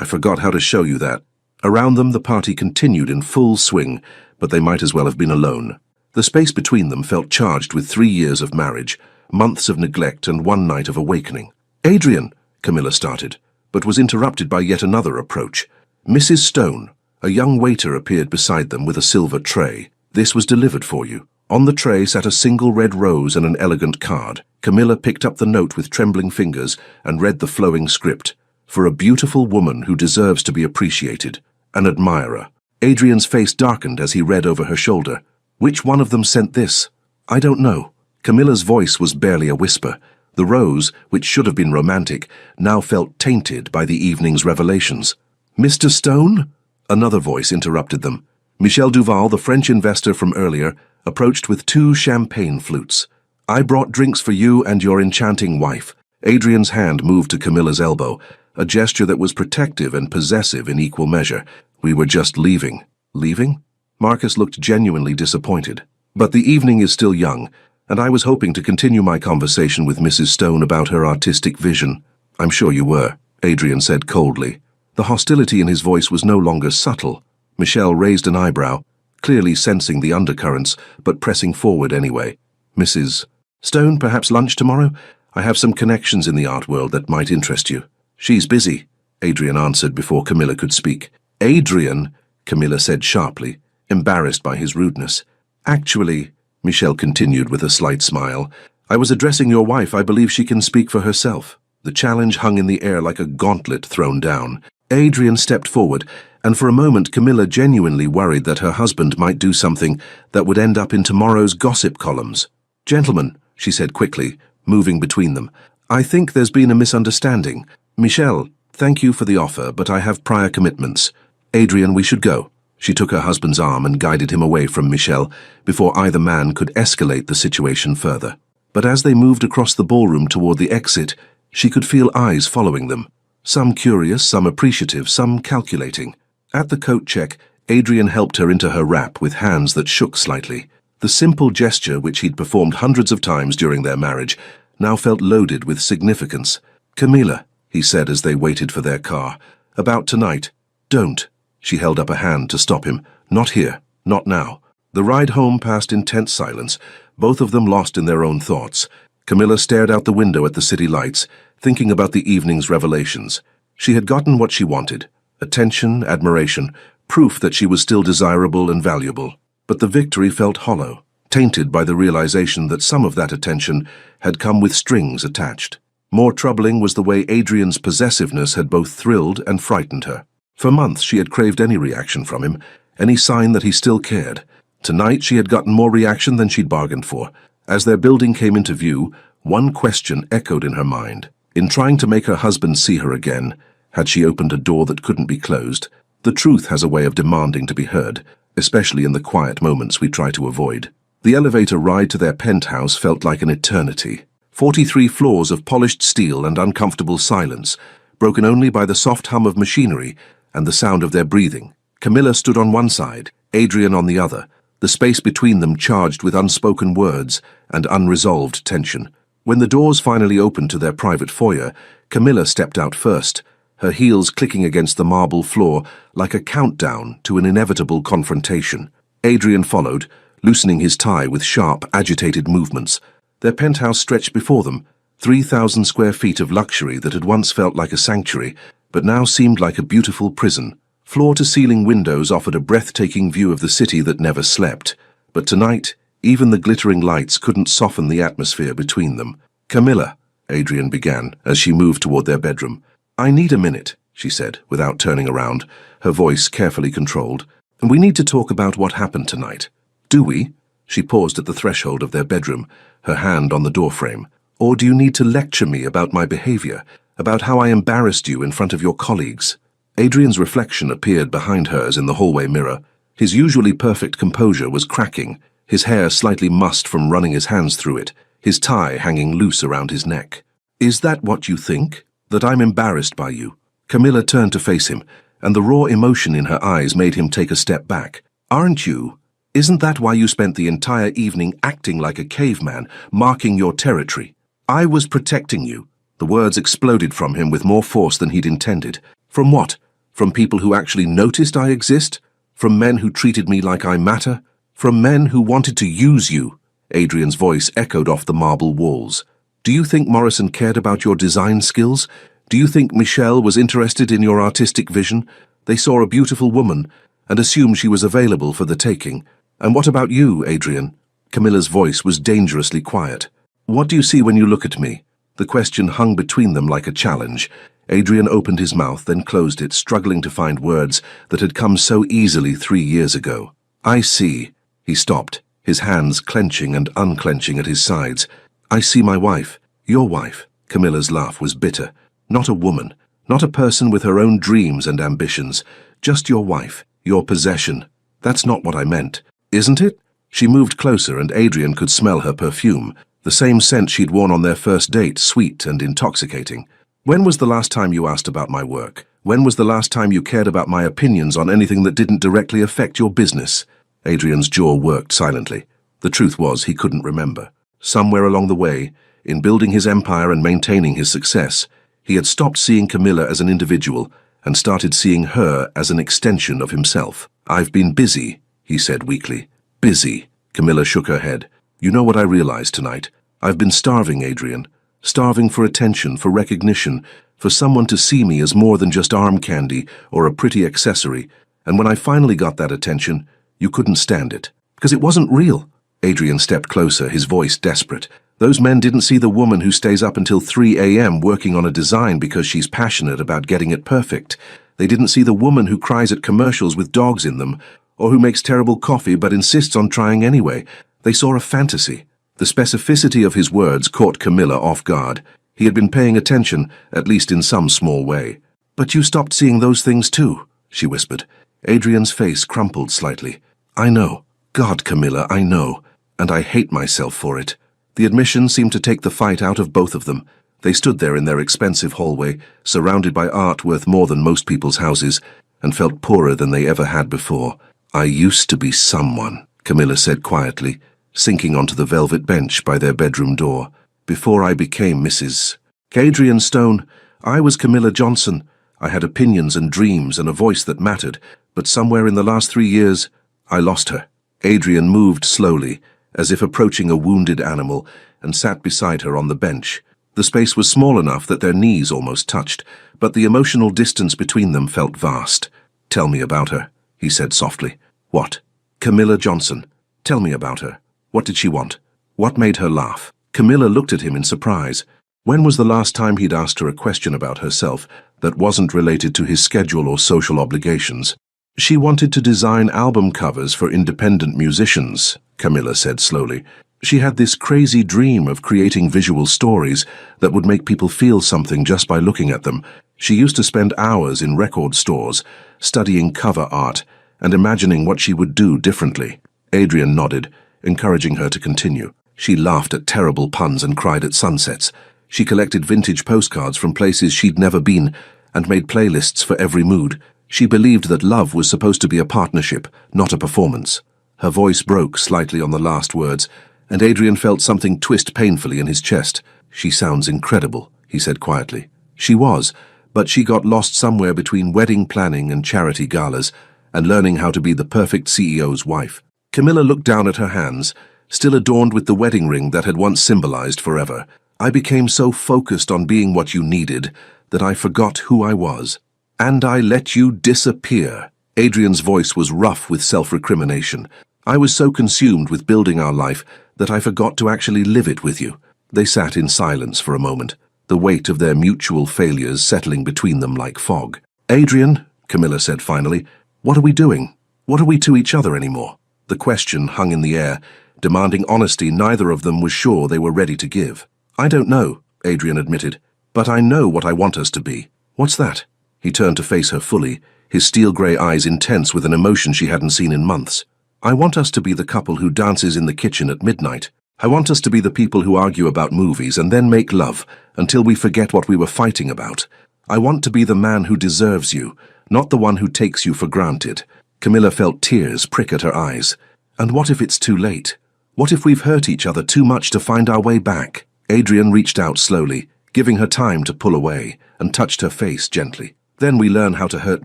forgot how to show you that. Around them, the party continued in full swing, but they might as well have been alone. The space between them felt charged with 3 years of marriage, months of neglect, and one night of awakening. Adrian, Camilla started, but was interrupted by yet another approach. Mrs. Stone, a young waiter, appeared beside them with a silver tray. This was delivered for you. On the tray sat a single red rose and an elegant card. Camilla picked up the note with trembling fingers and read the flowing script. For a beautiful woman who deserves to be appreciated. An admirer. Adrian's face darkened as he read over her shoulder. Which one of them sent this? I don't know. Camilla's voice was barely a whisper. The rose, which should have been romantic, now felt tainted by the evening's revelations. Mr. Stone? Another voice interrupted them. Michel Duval, the French investor from earlier, approached with 2 champagne flutes. I brought drinks for you and your enchanting wife. Adrian's hand moved to Camilla's elbow, a gesture that was protective and possessive in equal measure. We were just leaving. Leaving? Marcus looked genuinely disappointed. But the evening is still young, and I was hoping to continue my conversation with Mrs. Stone about her artistic vision. I'm sure you were, Adrian said coldly. The hostility in his voice was no longer subtle. Michel raised an eyebrow, clearly sensing the undercurrents, but pressing forward anyway. Mrs. Stone, perhaps lunch tomorrow? I have some connections in the art world that might interest you. She's busy, Adrian answered before Camilla could speak. Adrian, Camilla said sharply, embarrassed by his rudeness. Actually, Michel continued with a slight smile, I was addressing your wife. I believe she can speak for herself. The challenge hung in the air like a gauntlet thrown down. Adrian stepped forward, and for a moment Camilla genuinely worried that her husband might do something that would end up in tomorrow's gossip columns. Gentlemen, she said quickly, moving between them, I think there's been a misunderstanding. Michel, thank you for the offer, but I have prior commitments. Adrian, we should go. She took her husband's arm and guided him away from Michel before either man could escalate the situation further. But as they moved across the ballroom toward the exit, she could feel eyes following them. Some curious, some appreciative, some calculating. At the coat check, Adrian helped her into her wrap with hands that shook slightly. The simple gesture which he'd performed hundreds of times during their marriage now felt loaded with significance. Camilla, he said as they waited for their car, about tonight. Don't. She held up a hand to stop him. Not here. Not now. The ride home passed in tense silence, both of them lost in their own thoughts. Camilla stared out the window at the city lights, thinking about the evening's revelations. She had gotten what she wanted. Attention, admiration, proof that she was still desirable and valuable. But the victory felt hollow, tainted by the realization that some of that attention had come with strings attached. More troubling was the way Adrian's possessiveness had both thrilled and frightened her. For months she had craved any reaction from him, any sign that he still cared. Tonight she had gotten more reaction than she'd bargained for. As their building came into view, one question echoed in her mind. In trying to make her husband see her again, had she opened a door that couldn't be closed? The truth has a way of demanding to be heard, especially in the quiet moments we try to avoid. The elevator ride to their penthouse felt like an eternity. 43 floors of polished steel and uncomfortable silence, broken only by the soft hum of machinery and the sound of their breathing. Camilla stood on one side, Adrian on the other, the space between them charged with unspoken words and unresolved tension. When the doors finally opened to their private foyer, Camilla stepped out first, her heels clicking against the marble floor like a countdown to an inevitable confrontation. Adrian followed, loosening his tie with sharp, agitated movements. Their penthouse stretched before them, 3,000 square feet of luxury that had once felt like a sanctuary, but now seemed like a beautiful prison. Floor-to-ceiling windows offered a breathtaking view of the city that never slept, but tonight, even the glittering lights couldn't soften the atmosphere between them. Camilla, Adrian began as she moved toward their bedroom. I need a minute. she said, without turning around, her voice carefully controlled. We need to talk about what happened tonight. Do we? She paused at the threshold of their bedroom, her hand on the doorframe. Or do you need to lecture me about my behavior, about how I embarrassed you in front of your colleagues? Adrian's reflection appeared behind hers in the hallway mirror. His usually perfect composure was cracking, his hair slightly mussed from running his hands through it, his tie hanging loose around his neck. Is that what you think? That I'm embarrassed by you? Camilla turned to face him, and the raw emotion in her eyes made him take a step back. Aren't you? Isn't that why you spent the entire evening acting like a caveman, marking your territory? I was protecting you. The words exploded from him with more force than he'd intended. From what? From people who actually noticed I exist? From men who treated me like I matter? From men who wanted to use you? Adrian's voice echoed off the marble walls. Do you think Morrison cared about your design skills? Do you think Michelle was interested in your artistic vision? They saw a beautiful woman and assumed she was available for the taking. And what about you, Adrian? Camilla's voice was dangerously quiet. What do you see when you look at me? The question hung between them like a challenge. Adrian opened his mouth, then closed it, struggling to find words that had come so easily 3 years ago. I see. He stopped, his hands clenching and unclenching at his sides. I see my wife. Your wife. Camilla's laugh was bitter. Not a woman. Not a person with her own dreams and ambitions. Just your wife. Your possession. That's not what I meant. Isn't it? She moved closer and Adrian could smell her perfume, the same scent she'd worn on their first date, sweet and intoxicating. When was the last time you asked about my work? When was the last time you cared about my opinions on anything that didn't directly affect your business? Adrian's jaw worked silently. The truth was he couldn't remember. Somewhere along the way, in building his empire and maintaining his success, he had stopped seeing Camilla as an individual and started seeing her as an extension of himself. I've been busy, he said weakly. Busy. Camilla shook her head. You know what I realized tonight? I've been starving, Adrian. Starving for attention, for recognition, for someone to see me as more than just arm candy or a pretty accessory. And when I finally got that attention, you couldn't stand it. Because it wasn't real. Adrian stepped closer, his voice desperate. Those men didn't see the woman who stays up until 3 a.m. working on a design because she's passionate about getting it perfect. They didn't see the woman who cries at commercials with dogs in them, or who makes terrible coffee but insists on trying anyway. They saw a fantasy. The specificity of his words caught Camilla off guard. He had been paying attention, at least in some small way. But you stopped seeing those things too, she whispered. Adrian's face crumpled slightly. I know. God, Camilla, I know. And I hate myself for it. The admission seemed to take the fight out of both of them. They stood there in their expensive hallway, surrounded by art worth more than most people's houses, and felt poorer than they ever had before. I used to be someone, Camilla said quietly, sinking onto the velvet bench by their bedroom door. Before I became Mrs. Adrian Stone, I was Camilla Johnson. I had opinions and dreams and a voice that mattered, but somewhere in the last 3 years, I lost her. Adrian moved slowly, as if approaching a wounded animal, and sat beside her on the bench. The space was small enough that their knees almost touched, but the emotional distance between them felt vast. Tell me about her, he said softly. What? Camilla Johnson. Tell me about her. What did she want? What made her laugh? Camilla looked at him in surprise. When was the last time he'd asked her a question about herself that wasn't related to his schedule or social obligations? She wanted to design album covers for independent musicians, Camilla said slowly. She had this crazy dream of creating visual stories that would make people feel something just by looking at them. She used to spend hours in record stores, studying cover art and imagining what she would do differently. Adrian nodded, encouraging her to continue. She laughed at terrible puns and cried at sunsets. She collected vintage postcards from places she'd never been and made playlists for every mood. She believed that love was supposed to be a partnership, not a performance. Her voice broke slightly on the last words, and Adrian felt something twist painfully in his chest. She sounds incredible, he said quietly. She was, but she got lost somewhere between wedding planning and charity galas, and learning how to be the perfect CEO's wife. Camilla looked down at her hands, still adorned with the wedding ring that had once symbolized forever. I became so focused on being what you needed that I forgot who I was. And I let you disappear. Adrian's voice was rough with self-recrimination. I was so consumed with building our life that I forgot to actually live it with you. They sat in silence for a moment. the weight of their mutual failures settling between them like fog. "Adrian," Camilla said finally, "what are we doing? What are we to each other anymore?" The question hung in the air, demanding honesty neither of them was sure they were ready to give. "I don't know," Adrian admitted, "but I know what I want us to be." "What's that?" He turned to face her fully, his steel-grey eyes intense with an emotion she hadn't seen in months. "I want us to be the couple who dances in the kitchen at midnight. I want us to be the people who argue about movies and then make love until we forget what we were fighting about. I want to be the man who deserves you, not the one who takes you for granted." Camilla felt tears prick at her eyes. "And what if it's too late? What if we've hurt each other too much to find our way back?" Adrian reached out slowly, giving her time to pull away, and touched her face gently. "Then we learn how to hurt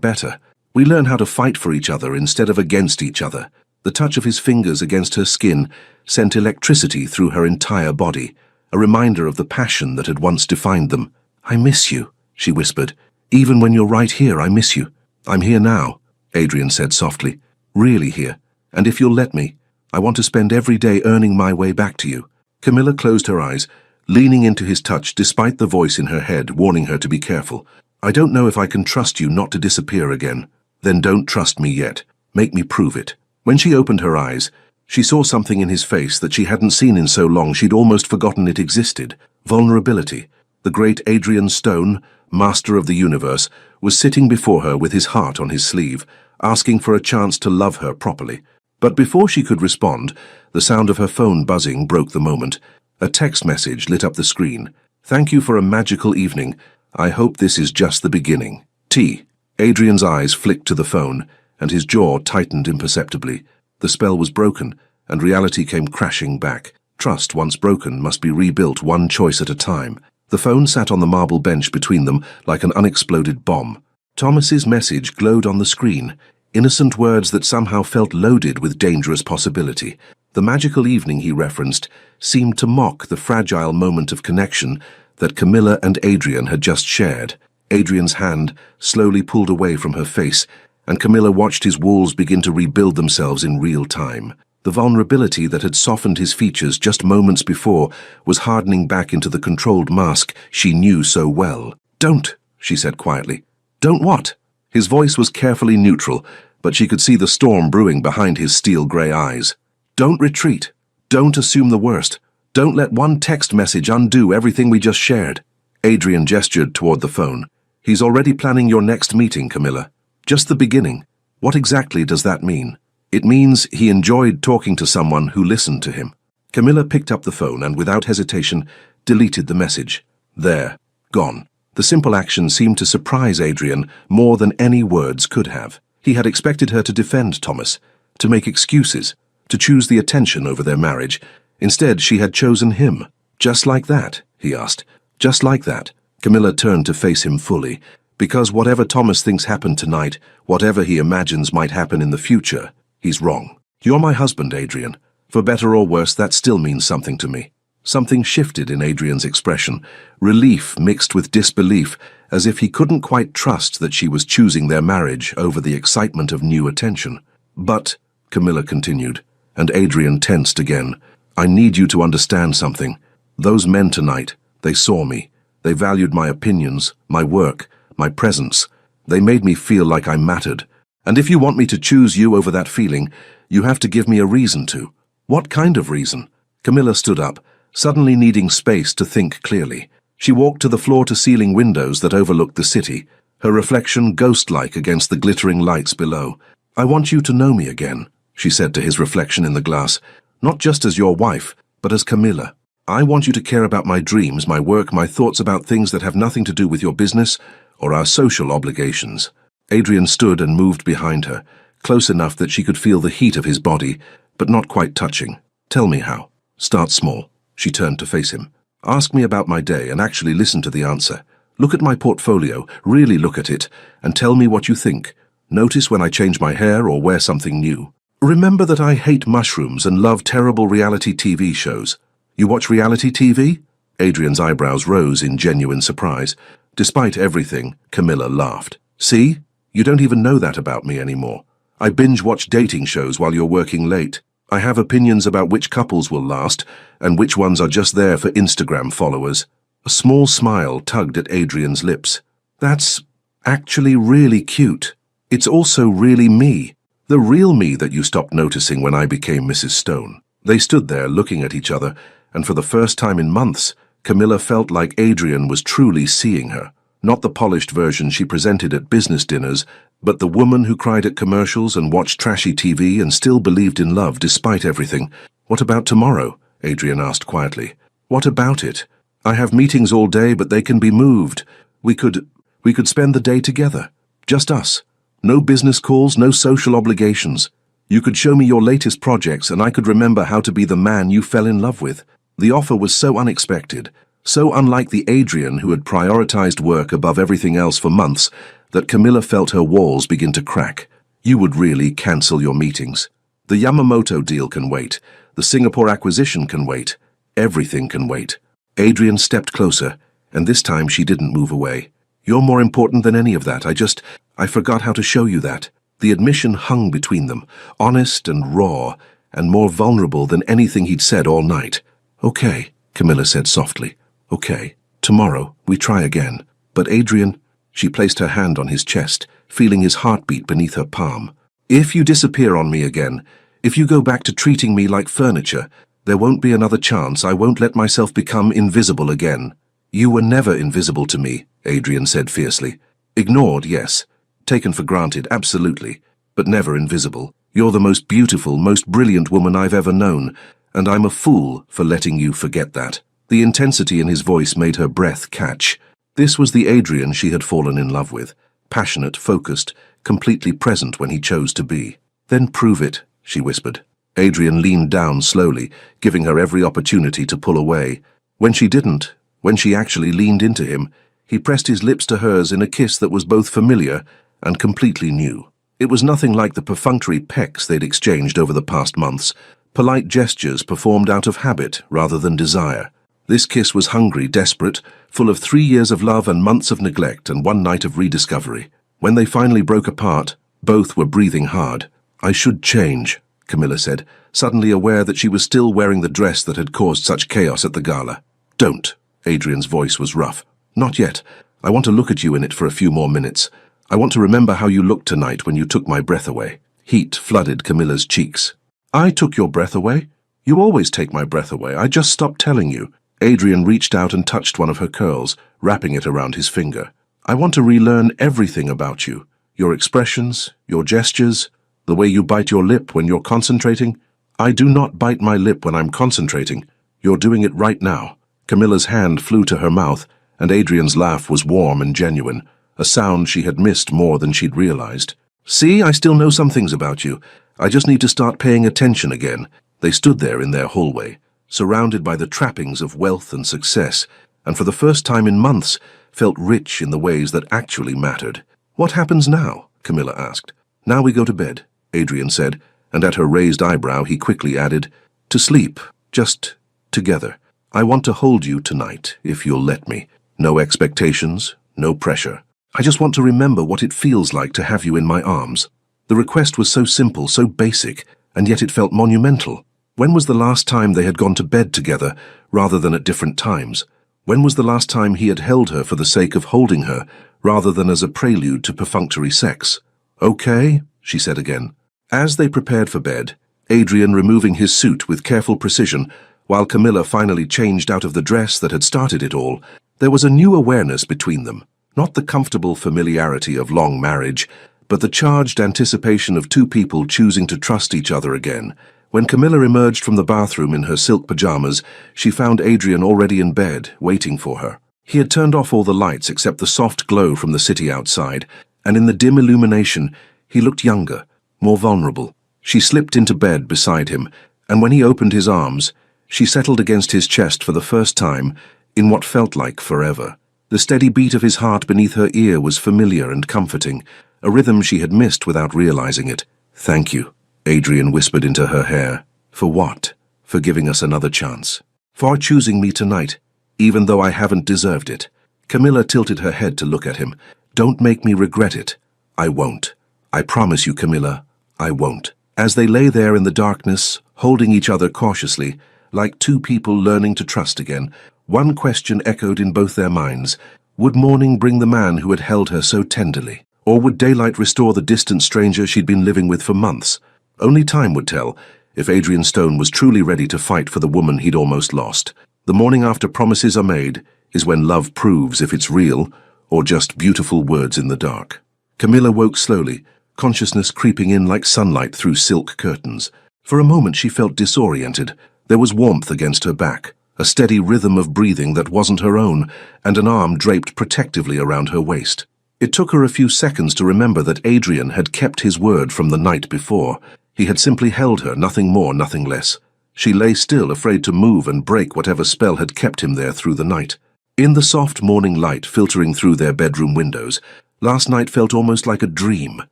better. We learn how to fight for each other instead of against each other." The touch of his fingers against her skin sent electricity through her entire body, a reminder of the passion that had once defined them. "I miss you," she whispered. "Even when you're right here, I miss you." "I'm here now," Adrian said softly. "Really here. And if you'll let me, I want to spend every day earning my way back to you." Camilla closed her eyes, leaning into his touch despite the voice in her head warning her to be careful. "I don't know if I can trust you not to disappear again." "Then don't trust me yet. Make me prove it." When she opened her eyes, she saw something in his face that she hadn't seen in so long she'd almost forgotten it existed. Vulnerability. The great Adrian Stone, master of the universe, was sitting before her with his heart on his sleeve, asking for a chance to love her properly. But before she could respond, the sound of her phone buzzing broke the moment. A text message lit up the screen. "Thank you for a magical evening. I hope this is just the beginning. T." Adrian's eyes flicked to the phone, and his jaw tightened imperceptibly. The spell was broken, and reality came crashing back. Trust, once broken, must be rebuilt one choice at a time. The phone sat on the marble bench between them like an unexploded bomb. Thomas's message glowed on the screen, innocent words that somehow felt loaded with dangerous possibility. The magical evening he referenced seemed to mock the fragile moment of connection that Camilla and Adrian had just shared. Adrian's hand slowly pulled away from her face, and Camilla watched his walls begin to rebuild themselves in real time. The vulnerability that had softened his features just moments before was hardening back into the controlled mask she knew so well. "Don't," she said quietly. "Don't what?" His voice was carefully neutral, but she could see the storm brewing behind his steel-grey eyes. "Don't retreat. Don't assume the worst. Don't let one text message undo everything we just shared." Adrian gestured toward the phone. "He's already planning your next meeting, Camilla. Just the beginning. What exactly does that mean?" "It means he enjoyed talking to someone who listened to him." Camilla picked up the phone and, without hesitation, deleted the message. There. Gone. The simple action seemed to surprise Adrian more than any words could have. He had expected her to defend Thomas, to make excuses, to choose the attention over their marriage. Instead, she had chosen him. "Just like that?" he asked. "Just like that?" Camilla turned to face him fully. "Because whatever Thomas thinks happened tonight, whatever he imagines might happen in the future, he's wrong. You're my husband, Adrian. For better or worse, that still means something to me." Something shifted in Adrian's expression, relief mixed with disbelief, as if he couldn't quite trust that she was choosing their marriage over the excitement of new attention. "But," Camilla continued, and Adrian tensed again, "I need you to understand something. Those men tonight, they saw me. They valued my opinions, my work, my presence. They made me feel like I mattered. And if you want me to choose you over that feeling, you have to give me a reason to." "What kind of reason?" Camilla stood up, suddenly needing space to think clearly. She walked to the floor-to-ceiling windows that overlooked the city, her reflection ghost-like against the glittering lights below. "I want you to know me again," she said to his reflection in the glass, "not just as your wife, but as Camilla. I want you to care about my dreams, my work, my thoughts about things that have nothing to do with your business or our social obligations." Adrian stood and moved behind her, close enough that she could feel the heat of his body, but not quite touching. "Tell me how. Start small." She turned to face him. "Ask me about my day and actually listen to the answer. Look at my portfolio, really look at it, and tell me what you think. Notice when I change my hair or wear something new. Remember that I hate mushrooms and love terrible reality TV shows. You watch reality TV?" Adrian's eyebrows rose in genuine surprise. Despite everything, Camilla laughed. "See? You don't even know that about me anymore. I binge-watch dating shows while you're working late. I have opinions about which couples will last and which ones are just there for Instagram followers." A small smile tugged at Adrian's lips. "That's actually really cute. It's also really me. The real me that you stopped noticing when I became Mrs. Stone." They stood there looking at each other, and for the first time in months, Camilla felt like Adrian was truly seeing her. Not the polished version she presented at business dinners, but the woman who cried at commercials and watched trashy TV and still believed in love despite everything. "What about tomorrow?" Adrian asked quietly. "What about it? I have meetings all day, but they can be moved. We could spend the day together. Just us. No business calls, no social obligations. You could show me your latest projects and I could remember how to be the man you fell in love with." The offer was so unexpected, so unlike the Adrian who had prioritized work above everything else for months, that Camilla felt her walls begin to crack. "You would really cancel your meetings? The Yamamoto deal can wait. The Singapore acquisition can wait. Everything can wait." Adrian stepped closer, and this time she didn't move away. "You're more important than any of that. I forgot how to show you that." The admission hung between them, honest and raw, and more vulnerable than anything he'd said all night. "Okay," Camilla said softly. "Okay, tomorrow we try again. But Adrian," she placed her hand on his chest, feeling his heartbeat beneath her palm. "If you disappear on me again, if you go back to treating me like furniture, there won't be another chance. I won't let myself become invisible again." "You were never invisible to me," Adrian said fiercely. "Ignored, yes. Taken for granted, absolutely. But never invisible. You're the most beautiful, most brilliant woman I've ever known, and I'm a fool for letting you forget that." The intensity in his voice made her breath catch. This was the Adrian she had fallen in love with. Passionate, focused, completely present when he chose to be. "Then prove it," she whispered. Adrian leaned down slowly, giving her every opportunity to pull away. When she didn't, when she actually leaned into him, he pressed his lips to hers in a kiss that was both familiar and completely new. It was nothing like the perfunctory pecks they'd exchanged over the past months, polite gestures performed out of habit rather than desire. This kiss was hungry, desperate, full of 3 years of love and months of neglect and one night of rediscovery. When they finally broke apart, both were breathing hard. "I should change," Camilla said, suddenly aware that she was still wearing the dress that had caused such chaos at the gala. "Don't." Adrian's voice was rough. "Not yet. I want to look at you in it for a few more minutes. I want to remember how you looked tonight when you took my breath away." Heat flooded Camilla's cheeks. "I took your breath away? You always take my breath away. I just stopped telling you." Adrian reached out and touched one of her curls, wrapping it around his finger. "I want to relearn everything about you. Your expressions, your gestures, the way you bite your lip when you're concentrating." "I do not bite my lip when I'm concentrating. You're doing it right now." Camilla's hand flew to her mouth, and Adrian's laugh was warm and genuine, a sound she had missed more than she'd realized. "See, I still know some things about you. I just need to start paying attention again." They stood there in their hallway, surrounded by the trappings of wealth and success, and for the first time in months felt rich in the ways that actually mattered. "What happens now?" Camilla asked. "Now we go to bed," Adrian said, and at her raised eyebrow he quickly added, "To sleep, just together. I want to hold you tonight, if you'll let me. No expectations, no pressure. I just want to remember what it feels like to have you in my arms." The request was so simple, so basic, and yet it felt monumental. When was the last time they had gone to bed together, rather than at different times? When was the last time he had held her for the sake of holding her, rather than as a prelude to perfunctory sex? "Okay," she said again. As they prepared for bed, Adrian removing his suit with careful precision, while Camilla finally changed out of the dress that had started it all, there was a new awareness between them. Not the comfortable familiarity of long marriage, but the charged anticipation of two people choosing to trust each other again. When Camilla emerged from the bathroom in her silk pajamas, she found Adrian already in bed, waiting for her. He had turned off all the lights except the soft glow from the city outside, and in the dim illumination, he looked younger, more vulnerable. She slipped into bed beside him, and when he opened his arms, she settled against his chest for the first time in what felt like forever. The steady beat of his heart beneath her ear was familiar and comforting, a rhythm she had missed without realizing it. "Thank you," Adrian whispered into her hair. "For what?" "For giving us another chance. For choosing me tonight, even though I haven't deserved it." Camilla tilted her head to look at him. "Don't make me regret it." "I won't. I promise you, Camilla, I won't." As they lay there in the darkness, holding each other cautiously, like two people learning to trust again, One question echoed in both their minds. Would morning bring the man who had held her so tenderly? Or would daylight restore the distant stranger she'd been living with for months? Only time would tell if Adrian Stone was truly ready to fight for the woman he'd almost lost. The morning after promises are made is when love proves if it's real or just beautiful words in the dark. Camilla woke slowly, consciousness creeping in like sunlight through silk curtains. For a moment she felt disoriented. There was warmth against her back, a steady rhythm of breathing that wasn't her own, and an arm draped protectively around her waist. It took her a few seconds to remember that Adrian had kept his word from the night before. He had simply held her, nothing more, nothing less. She lay still, afraid to move and break whatever spell had kept him there through the night. In the soft morning light filtering through their bedroom windows, last night felt almost like a dream.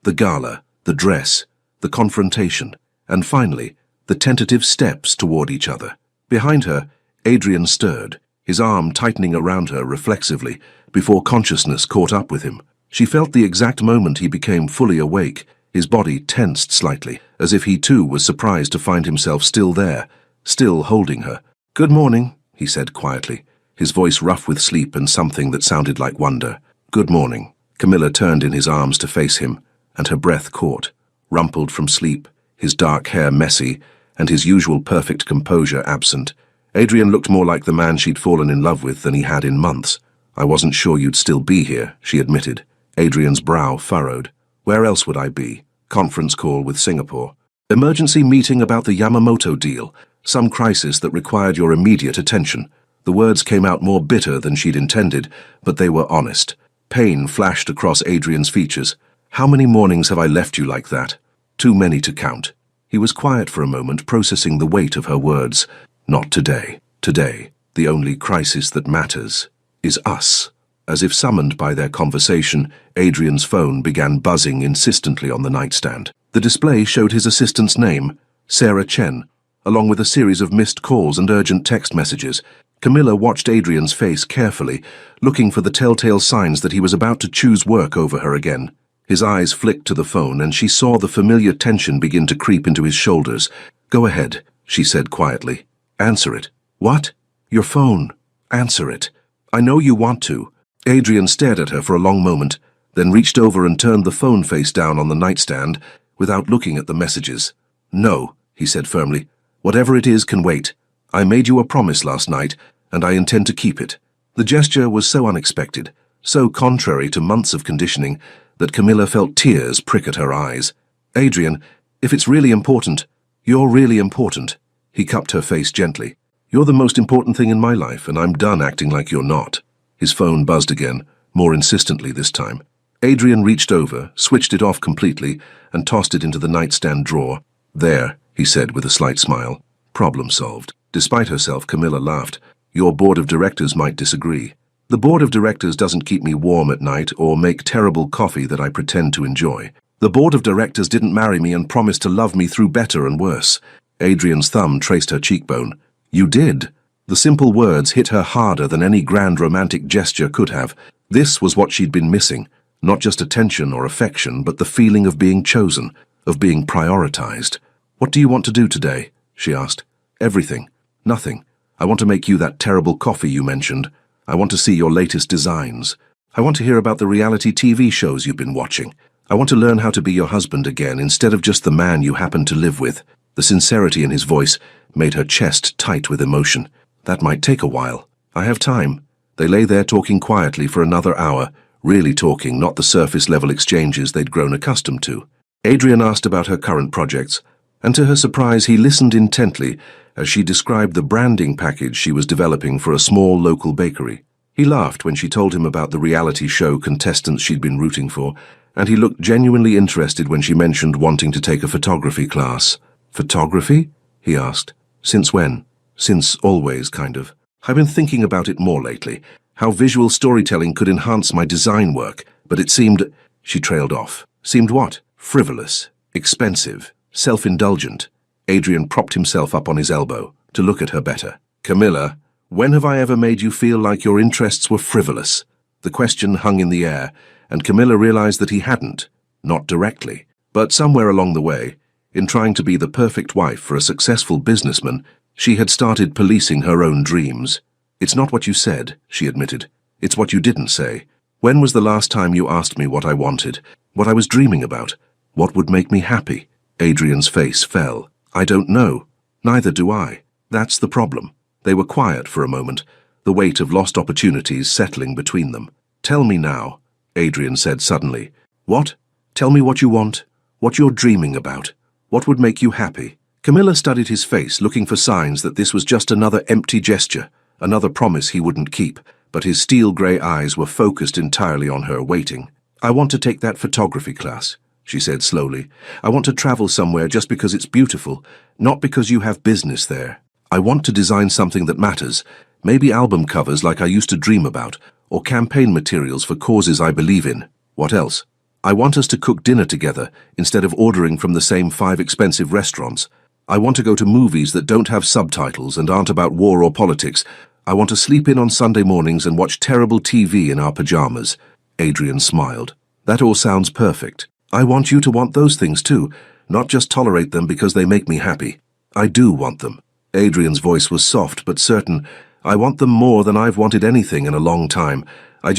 The gala, the dress, the confrontation, and finally, the tentative steps toward each other. Behind her, Adrian stirred, his arm tightening around her reflexively before consciousness caught up with him. She felt the exact moment he became fully awake. His body tensed slightly, as if he too was surprised to find himself still there, still holding her. "Good morning," he said quietly, his voice rough with sleep and something that sounded like wonder. "Good morning." Camilla turned in his arms to face him, and her breath caught. Rumpled from sleep, his dark hair messy, and his usual perfect composure absent, Adrian looked more like the man she'd fallen in love with than he had in months. "I wasn't sure you'd still be here," she admitted. Adrian's brow furrowed. "Where else would I be? Conference call with Singapore. Emergency meeting about the Yamamoto deal. Some crisis that required your immediate attention." The words came out more bitter than she'd intended, but they were honest. Pain flashed across Adrian's features. "How many mornings have I left you like that?" "Too many to count." He was quiet for a moment, processing the weight of her words. "Not today. Today, the only crisis that matters is us." As if summoned by their conversation, Adrian's phone began buzzing insistently on the nightstand. The display showed his assistant's name, Sarah Chen, along with a series of missed calls and urgent text messages. Camilla watched Adrian's face carefully, looking for the telltale signs that he was about to choose work over her again. His eyes flicked to the phone, and she saw the familiar tension begin to creep into his shoulders. "Go ahead," she said quietly. "Answer it." "What?" "Your phone. Answer it." "I know you want to." Adrian stared at her for a long moment, then reached over and turned the phone face down on the nightstand without looking at the messages. "No," he said firmly. "Whatever it is can wait. I made you a promise last night, and I intend to keep it." The gesture was so unexpected, so contrary to months of conditioning, that Camilla felt tears prick at her eyes. "Adrian, if it's really important, you're really important." He cupped her face gently. "You're the most important thing in my life, and I'm done acting like you're not." His phone buzzed again, more insistently this time. Adrian reached over, switched it off completely, and tossed it into the nightstand drawer. "There," he said with a slight smile. "Problem solved." Despite herself, Camilla laughed. "Your board of directors might disagree. The board of directors doesn't keep me warm at night or make terrible coffee that I pretend to enjoy. The board of directors didn't marry me and promise to love me through better and worse." Adrian's thumb traced her cheekbone. "You did." The simple words hit her harder than any grand romantic gesture could have. This was what she'd been missing. Not just attention or affection, but the feeling of being chosen, of being prioritized. "What do you want to do today?" she asked. "Everything. Nothing. I want to make you that terrible coffee you mentioned. I want to see your latest designs. I want to hear about the reality TV shows you've been watching. I want to learn how to be your husband again instead of just the man you happen to live with." The sincerity in his voice made her chest tight with emotion. "That might take a while. I have time." They lay there talking quietly for another hour, really talking, not the surface-level exchanges they'd grown accustomed to. Adrian asked about her current projects, and to her surprise he listened intently as she described the branding package she was developing for a small local bakery. He laughed when she told him about the reality show contestants she'd been rooting for, and he looked genuinely interested when she mentioned wanting to take a photography class. "Photography?" he asked. "Since when?" "Since always, kind of. I've been thinking about it more lately, how visual storytelling could enhance my design work, but it seemed—" She trailed off. "Seemed what?" "Frivolous, expensive, self-indulgent." Adrian propped himself up on his elbow to look at her better. "Camilla, when have I ever made you feel like your interests were frivolous?" The question hung in the air, and Camilla realized that he hadn't. Not directly. But somewhere along the way, in trying to be the perfect wife for a successful businessman, she had started policing her own dreams. It's not what you said, she admitted. It's what you didn't say. When was the last time you asked me what I wanted, what I was dreaming about, what would make me happy? Adrian's face fell. I don't know. Neither do I. That's the problem. They were quiet for a moment, the weight of lost opportunities settling between them. Tell me now, Adrian said suddenly. What? Tell me what you want, what you're dreaming about, what would make you happy. Camilla studied his face, looking for signs that this was just another empty gesture, another promise he wouldn't keep, but his steel-grey eyes were focused entirely on her, waiting. I want to take that photography class, she said slowly. I want to travel somewhere just because it's beautiful, not because you have business there. I want to design something that matters, maybe album covers like I used to dream about, or campaign materials for causes I believe in. What else? I want us to cook dinner together instead of ordering from the same 5 expensive restaurants. I want to go to movies that don't have subtitles and aren't about war or politics. I want to sleep in on Sunday mornings and watch terrible TV in our pajamas. Adrian smiled. That all sounds perfect. I want you to want those things too, not just tolerate them because they make me happy. I do want them. Adrian's voice was soft but certain. I want them more than I've wanted anything in a long time. I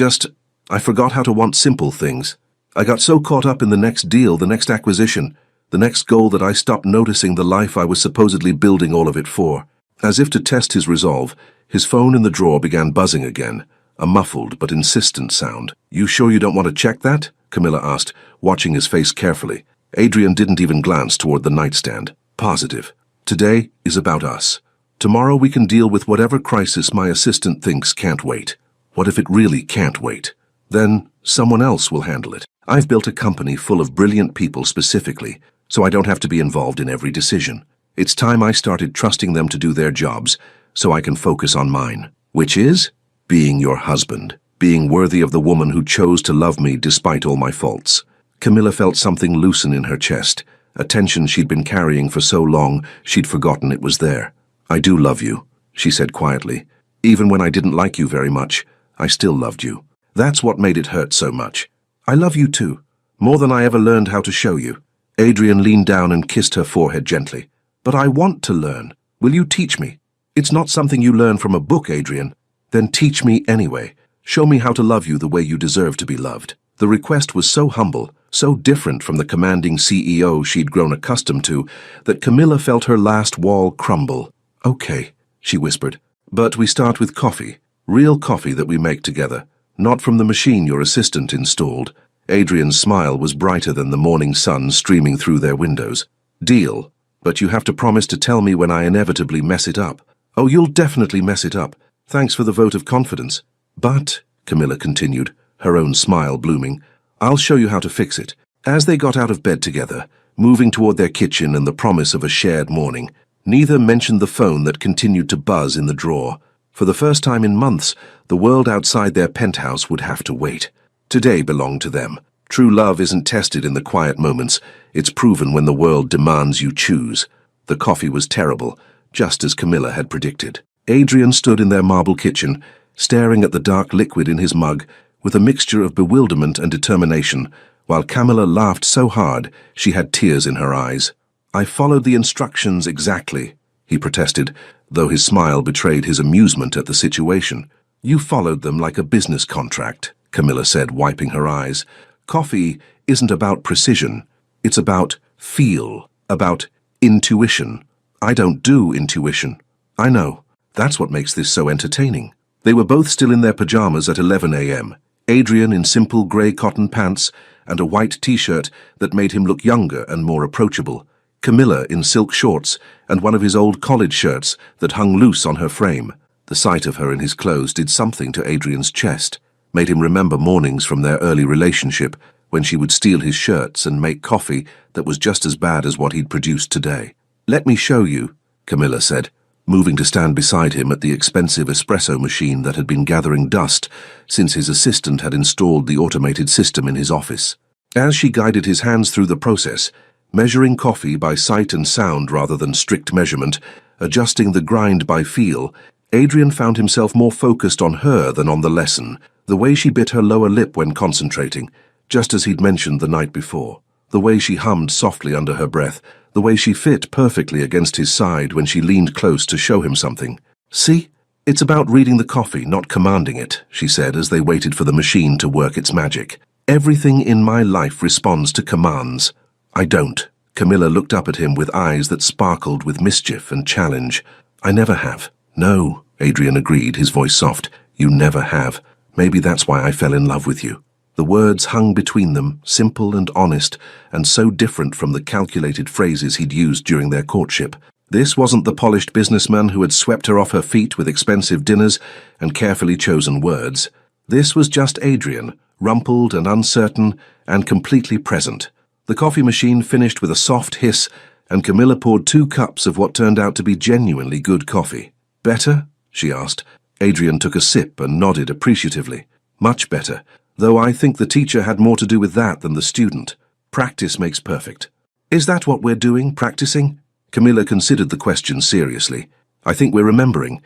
forgot how to want simple things. I got so caught up in the next deal, the next acquisition, the next goal that I stopped noticing the life I was supposedly building all of it for. As if to test his resolve, his phone in the drawer began buzzing again, a muffled but insistent sound. You sure you don't want to check that? Camilla asked, watching his face carefully. Adrian didn't even glance toward the nightstand. Positive. Today is about us. Tomorrow we can deal with whatever crisis my assistant thinks can't wait. What if it really can't wait? Then someone else will handle it. I've built a company full of brilliant people specifically, so I don't have to be involved in every decision. It's time I started trusting them to do their jobs, so I can focus on mine, which is being your husband, being worthy of the woman who chose to love me despite all my faults. Camilla felt something loosen in her chest, a tension she'd been carrying for so long she'd forgotten it was there. I do love you, she said quietly. Even when I didn't like you very much, I still loved you. That's what made it hurt so much. I love you too, more than I ever learned how to show you. Adrian leaned down and kissed her forehead gently. But I want to learn. Will you teach me? It's not something you learn from a book, Adrian. Then teach me anyway. Show me how to love you the way you deserve to be loved. The request was so humble, so different from the commanding CEO she'd grown accustomed to, that Camilla felt her last wall crumble. Okay, she whispered. But we start with coffee. Real coffee that we make together. Not from the machine your assistant installed. Adrian's smile was brighter than the morning sun streaming through their windows. Deal. But you have to promise to tell me when I inevitably mess it up. Oh, you'll definitely mess it up. Thanks for the vote of confidence. But, Camilla continued, her own smile blooming, I'll show you how to fix it. As they got out of bed together, moving toward their kitchen and the promise of a shared morning, neither mentioned the phone that continued to buzz in the drawer. For the first time in months, the world outside their penthouse would have to wait. Today belonged to them. True love isn't tested in the quiet moments. It's proven when the world demands you choose. The coffee was terrible, just as Camilla had predicted. Adrian stood in their marble kitchen, staring at the dark liquid in his mug with a mixture of bewilderment and determination, while Camilla laughed so hard she had tears in her eyes. I followed the instructions exactly, he protested, though his smile betrayed his amusement at the situation. You followed them like a business contract, Camilla said, wiping her eyes. Coffee isn't about precision. It's about feel, about intuition. I don't do intuition. I know. That's what makes this so entertaining. They were both still in their pajamas at 11 a.m., Adrian in simple grey cotton pants and a white t-shirt that made him look younger and more approachable, Camilla in silk shorts and one of his old college shirts that hung loose on her frame. The sight of her in his clothes did something to Adrian's chest, made him remember mornings from their early relationship when she would steal his shirts and make coffee that was just as bad as what he'd produced today. Let me show you, Camilla said, moving to stand beside him at the expensive espresso machine that had been gathering dust since his assistant had installed the automated system in his office. As she guided his hands through the process, measuring coffee by sight and sound rather than strict measurement, adjusting the grind by feel, Adrian found himself more focused on her than on the lesson, the way she bit her lower lip when concentrating, just as he'd mentioned the night before, the way she hummed softly under her breath, the way she fit perfectly against his side when she leaned close to show him something. See? It's about reading the coffee, not commanding it, she said as they waited for the machine to work its magic. Everything in my life responds to commands. I don't. Camilla looked up at him with eyes that sparkled with mischief and challenge. I never have. No, Adrian agreed, his voice soft. You never have. Maybe that's why I fell in love with you. The words hung between them, simple and honest, and so different from the calculated phrases he'd used during their courtship. This wasn't the polished businessman who had swept her off her feet with expensive dinners and carefully chosen words. This was just Adrian, rumpled and uncertain and completely present. The coffee machine finished with a soft hiss, and Camilla poured 2 cups of what turned out to be genuinely good coffee. Better? She asked. Adrian took a sip and nodded appreciatively. Much better, though I think the teacher had more to do with that than the student. Practice makes perfect. Is that what we're doing, practicing? Camilla considered the question seriously. I think we're remembering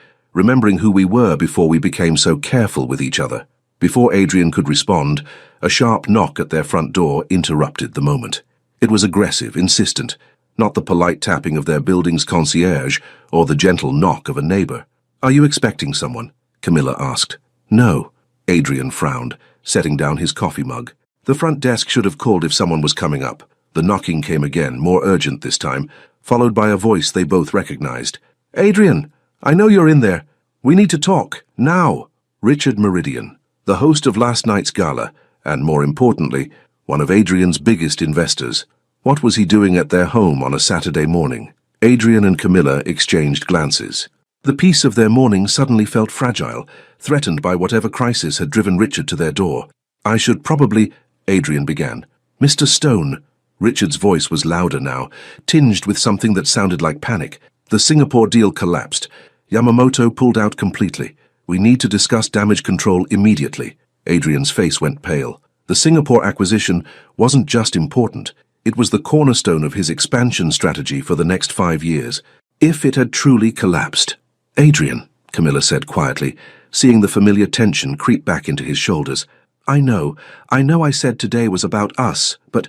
who we were before we became so careful with each other. Before Adrian could respond, a sharp knock at their front door interrupted the moment. It was aggressive, insistent, not the polite tapping of their building's concierge or the gentle knock of a neighbor. Are you expecting someone? Camilla asked. No, Adrian frowned, setting down his coffee mug. The front desk should have called if someone was coming up. The knocking came again, more urgent this time, followed by a voice they both recognized. Adrian, I know you're in there. We need to talk, now. Richard Meridian, the host of last night's gala, and more importantly, one of Adrian's biggest investors. What was he doing at their home on a Saturday morning? Adrian and Camilla exchanged glances. The peace of their morning suddenly felt fragile, threatened by whatever crisis had driven Richard to their door. I should probably, Adrian began. Mr. Stone. Richard's voice was louder now, tinged with something that sounded like panic. The Singapore deal collapsed. Yamamoto pulled out completely. We need to discuss damage control immediately. Adrian's face went pale. The Singapore acquisition wasn't just important. It was the cornerstone of his expansion strategy for the next 5 years. If it had truly collapsed. Adrian, Camilla said quietly, seeing the familiar tension creep back into his shoulders. I know I said today was about us, but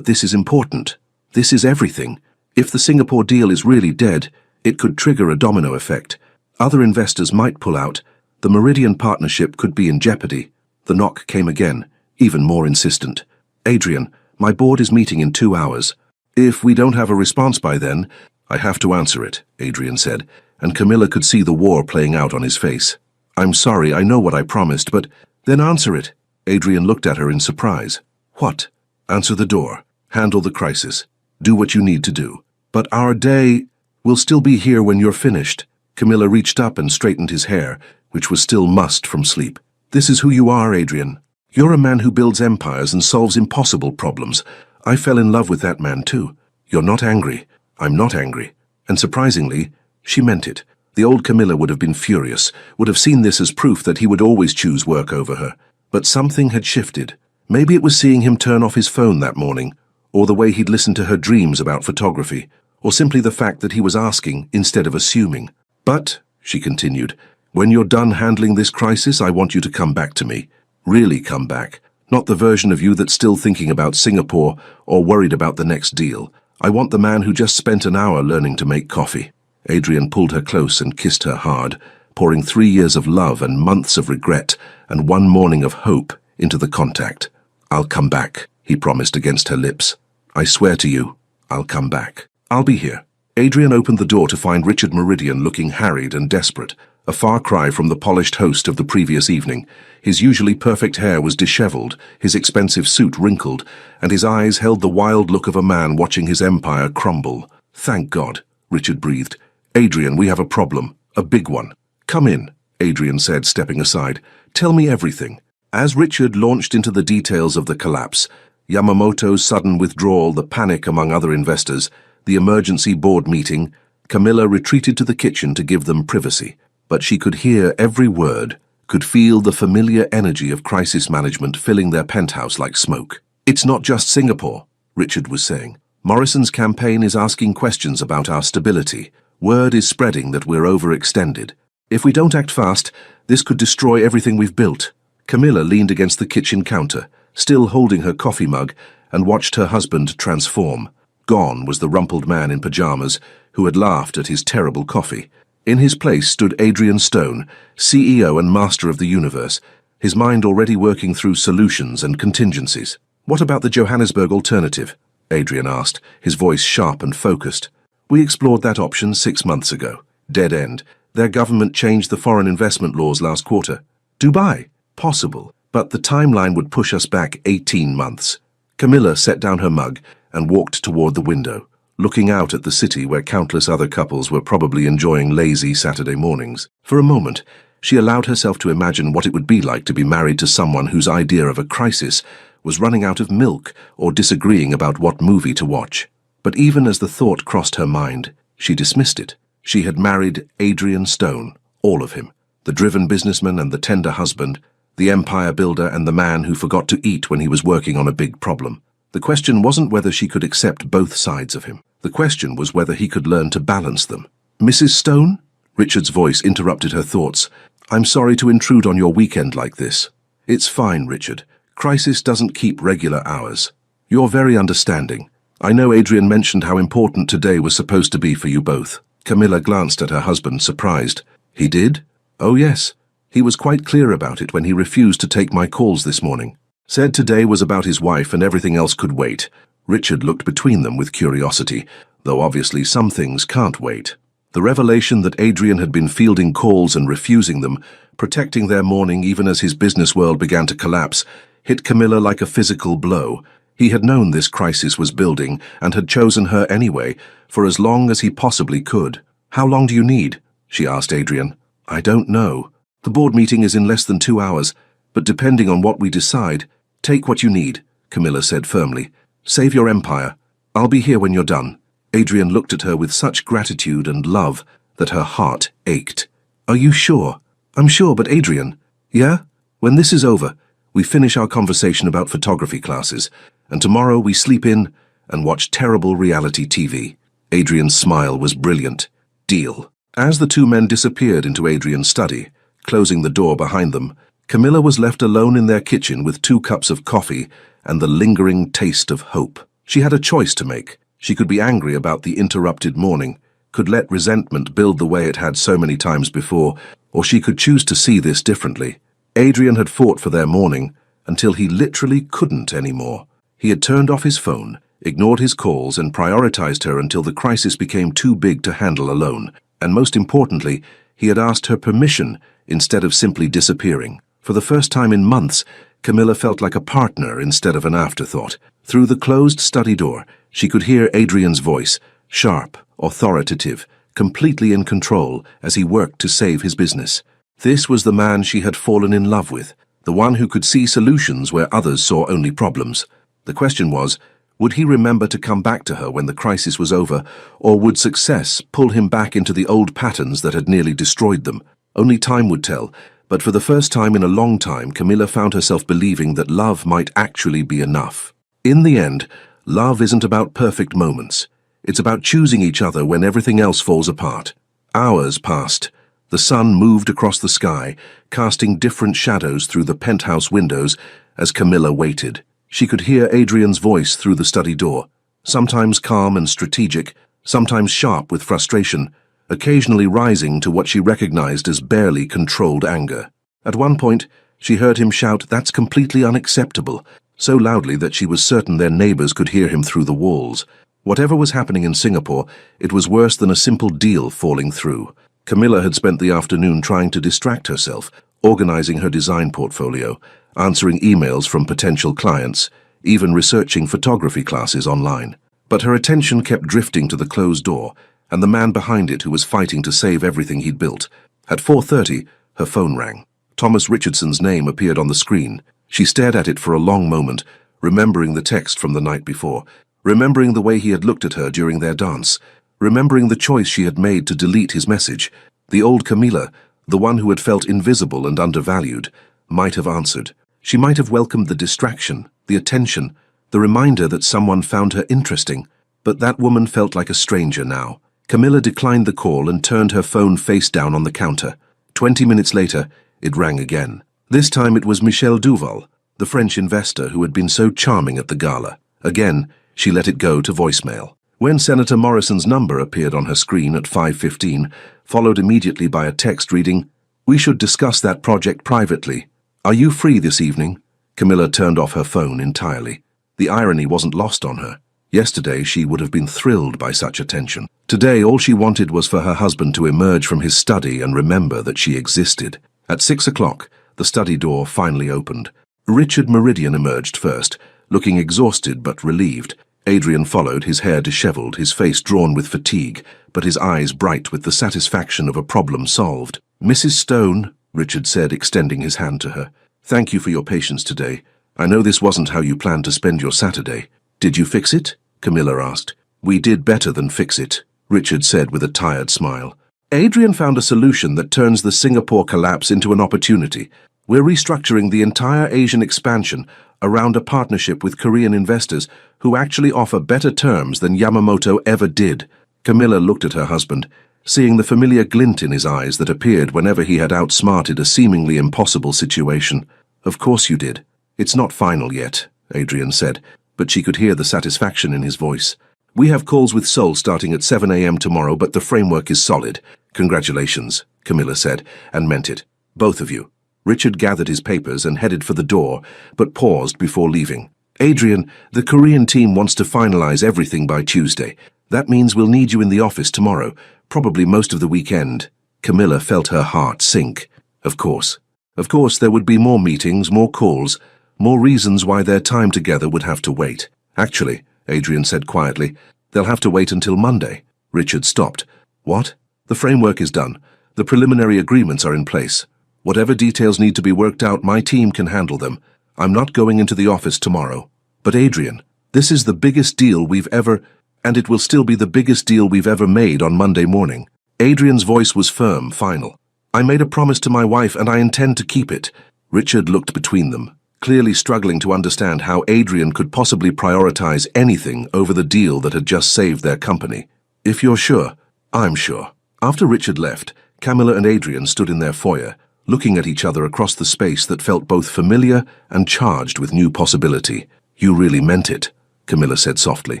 this is important. This is everything. If the Singapore deal is really dead, it could trigger a domino effect. Other investors might pull out. The Meridian partnership could be in jeopardy. The knock came again, even more insistent. Adrian, my board is meeting in 2 hours. If we don't have a response by then, I have to answer it, Adrian said, and Camilla could see the war playing out on his face. I'm sorry, I know what I promised, but then answer it. Adrian looked at her in surprise. What? Answer the door. Handle the crisis. Do what you need to do. But our day will still be here when you're finished. Camilla reached up and straightened his hair, which was still mussed from sleep. This is who you are, Adrian. You're a man who builds empires and solves impossible problems. I fell in love with that man too. You're not angry. I'm not angry. And surprisingly, she meant it. The old Camilla would have been furious, would have seen this as proof that he would always choose work over her. But something had shifted. Maybe it was seeing him turn off his phone that morning, or the way he'd listened to her dreams about photography, or simply the fact that he was asking instead of assuming. But, she continued, when you're done handling this crisis, I want you to come back to me. Really come back. Not the version of you that's still thinking about Singapore or worried about the next deal. I want the man who just spent an hour learning to make coffee. Adrian pulled her close and kissed her hard, pouring 3 years of love and months of regret and 1 morning of hope into the contact. I'll come back, he promised against her lips. I swear to you, I'll come back. I'll be here. Adrian opened the door to find Richard Meridian looking harried and desperate, a far cry from the polished host of the previous evening. His usually perfect hair was disheveled, his expensive suit wrinkled, and his eyes held the wild look of a man watching his empire crumble. Thank God, Richard breathed. Adrian, we have a problem, a big one. Come in, Adrian said, stepping aside. Tell me everything. As Richard launched into the details of the collapse, Yamamoto's sudden withdrawal, the panic among other investors, the emergency board meeting, Camilla retreated to the kitchen to give them privacy. But she could hear every word, could feel the familiar energy of crisis management filling their penthouse like smoke. It's not just Singapore, Richard was saying. Morrison's campaign is asking questions about our stability. Word is spreading that we're overextended. If we don't act fast, this could destroy everything we've built. Camilla leaned against the kitchen counter, still holding her coffee mug, and watched her husband transform. Gone was the rumpled man in pajamas who had laughed at his terrible coffee. In his place stood Adrian Stone, CEO and master of the universe, his mind already working through solutions and contingencies. "What about the Johannesburg alternative?" Adrian asked, his voice sharp and focused. "We explored that option 6 months ago. Dead end. Their government changed the foreign investment laws last quarter. Dubai? Possible, but the timeline would push us back 18 months. Camilla set down her mug and walked toward the window, looking out at the city where countless other couples were probably enjoying lazy Saturday mornings. For a moment, she allowed herself to imagine what it would be like to be married to someone whose idea of a crisis was running out of milk or disagreeing about what movie to watch. But even as the thought crossed her mind, she dismissed it. She had married Adrian Stone, all of him, the driven businessman and the tender husband, the empire builder and the man who forgot to eat when he was working on a big problem. The question wasn't whether she could accept both sides of him. The question was whether he could learn to balance them. "Mrs. Stone?" Richard's voice interrupted her thoughts. "I'm sorry to intrude on your weekend like this." "It's fine, Richard. Crisis doesn't keep regular hours. You're very understanding. I know Adrian mentioned how important today was supposed to be for you both." Camilla glanced at her husband, surprised. "He did?" "Oh yes. He was quite clear about it when he refused to take my calls this morning. Said today was about his wife and everything else could wait." Richard looked between them with curiosity, though obviously some things can't wait. The revelation that Adrian had been fielding calls and refusing them, protecting their morning even as his business world began to collapse, hit Camilla like a physical blow. He had known this crisis was building and had chosen her anyway, for as long as he possibly could. "How long do you need?" she asked Adrian. "I don't know. The board meeting is in less than 2 hours, but depending on what we decide, take what you need," Camilla said firmly. "Save your empire. I'll be here when you're done." Adrian looked at her with such gratitude and love that her heart ached. "Are you sure?" "I'm sure, but Adrian..." "Yeah? When this is over, we finish our conversation about photography classes, and tomorrow we sleep in and watch terrible reality TV." Adrian's smile was brilliant. "Deal." As the two men disappeared into Adrian's study, closing the door behind them, Camilla was left alone in their kitchen with 2 cups of coffee and the lingering taste of hope. She had a choice to make. She could be angry about the interrupted morning, could let resentment build the way it had so many times before, or she could choose to see this differently. Adrian had fought for their morning until he literally couldn't anymore. He had turned off his phone, ignored his calls, and prioritized her until the crisis became too big to handle alone. And most importantly, he had asked her permission instead of simply disappearing. For the first time in months, Camilla felt like a partner instead of an afterthought. Through the closed study door, she could hear Adrian's voice, sharp, authoritative, completely in control as he worked to save his business. This was the man she had fallen in love with, the one who could see solutions where others saw only problems. The question was, would he remember to come back to her when the crisis was over, or would success pull him back into the old patterns that had nearly destroyed them? Only time would tell, but for the first time in a long time, Camilla found herself believing that love might actually be enough. In the end, love isn't about perfect moments. It's about choosing each other when everything else falls apart. Hours passed. The sun moved across the sky, casting different shadows through the penthouse windows as Camilla waited. She could hear Adrian's voice through the study door, sometimes calm and strategic, sometimes sharp with frustration, occasionally rising to what she recognized as barely controlled anger. At one point, she heard him shout, "That's completely unacceptable," so loudly that she was certain their neighbors could hear him through the walls. Whatever was happening in Singapore, it was worse than a simple deal falling through. Camilla had spent the afternoon trying to distract herself, organizing her design portfolio, answering emails from potential clients, even researching photography classes online. But her attention kept drifting to the closed door and the man behind it who was fighting to save everything he'd built. At 4:30, her phone rang. Thomas Richardson's name appeared on the screen. She stared at it for a long moment, remembering the text from the night before, remembering the way he had looked at her during their dance, remembering the choice she had made to delete his message. The old Camilla, the one who had felt invisible and undervalued, might have answered. She might have welcomed the distraction, the attention, the reminder that someone found her interesting. But that woman felt like a stranger now. Camilla declined the call and turned her phone face down on the counter. 20 minutes later, it rang again. This time it was Michel Duval, the French investor who had been so charming at the gala. Again, she let it go to voicemail. When Senator Morrison's number appeared on her screen at 5:15, followed immediately by a text reading, "We should discuss that project privately. Are you free this evening?" Camilla turned off her phone entirely. The irony wasn't lost on her. Yesterday she would have been thrilled by such attention. Today all she wanted was for her husband to emerge from his study and remember that she existed. At 6 o'clock, the study door finally opened. Richard Meridian emerged first, looking exhausted but relieved. Adrian followed, his hair disheveled, his face drawn with fatigue, but his eyes bright with the satisfaction of a problem solved. "Mrs. Stone," Richard said, extending his hand to her. "Thank you for your patience today. I know this wasn't how you planned to spend your Saturday. Did you fix it?" Camilla asked. "We did better than fix it," Richard said with a tired smile. "Adrian found a solution that turns the Singapore collapse into an opportunity. We're restructuring the entire Asian expansion around a partnership with Korean investors who actually offer better terms than Yamamoto ever did." Camilla looked at her husband, seeing the familiar glint in his eyes that appeared whenever he had outsmarted a seemingly impossible situation. "Of course you did. It's not final yet," Adrian said, but she could hear the satisfaction in his voice. "We have calls with Seoul starting at 7 a.m. tomorrow, but the framework is solid." "Congratulations," Camilla said, and meant it. "Both of you." Richard gathered his papers and headed for the door, but paused before leaving. "Adrian, the Korean team wants to finalize everything by Tuesday. That means we'll need you in the office tomorrow, probably most of the weekend." Camilla felt her heart sink. Of course. Of course there would be more meetings, more calls, more reasons why their time together would have to wait. "Actually," Adrian said quietly, "they'll have to wait until Monday." Richard stopped. "What?" "The framework is done. The preliminary agreements are in place. Whatever details need to be worked out, my team can handle them. I'm not going into the office tomorrow." "But Adrian, this is the biggest deal we've ever, and it will still be the biggest deal we've ever made on Monday morning." Adrian's voice was firm, final. "I made a promise to my wife and I intend to keep it." Richard looked between them, clearly struggling to understand how Adrian could possibly prioritize anything over the deal that had just saved their company. "If you're sure, I'm sure." After Richard left, Camilla and Adrian stood in their foyer, looking at each other across the space that felt both familiar and charged with new possibility. "You really meant it," Camilla said softly.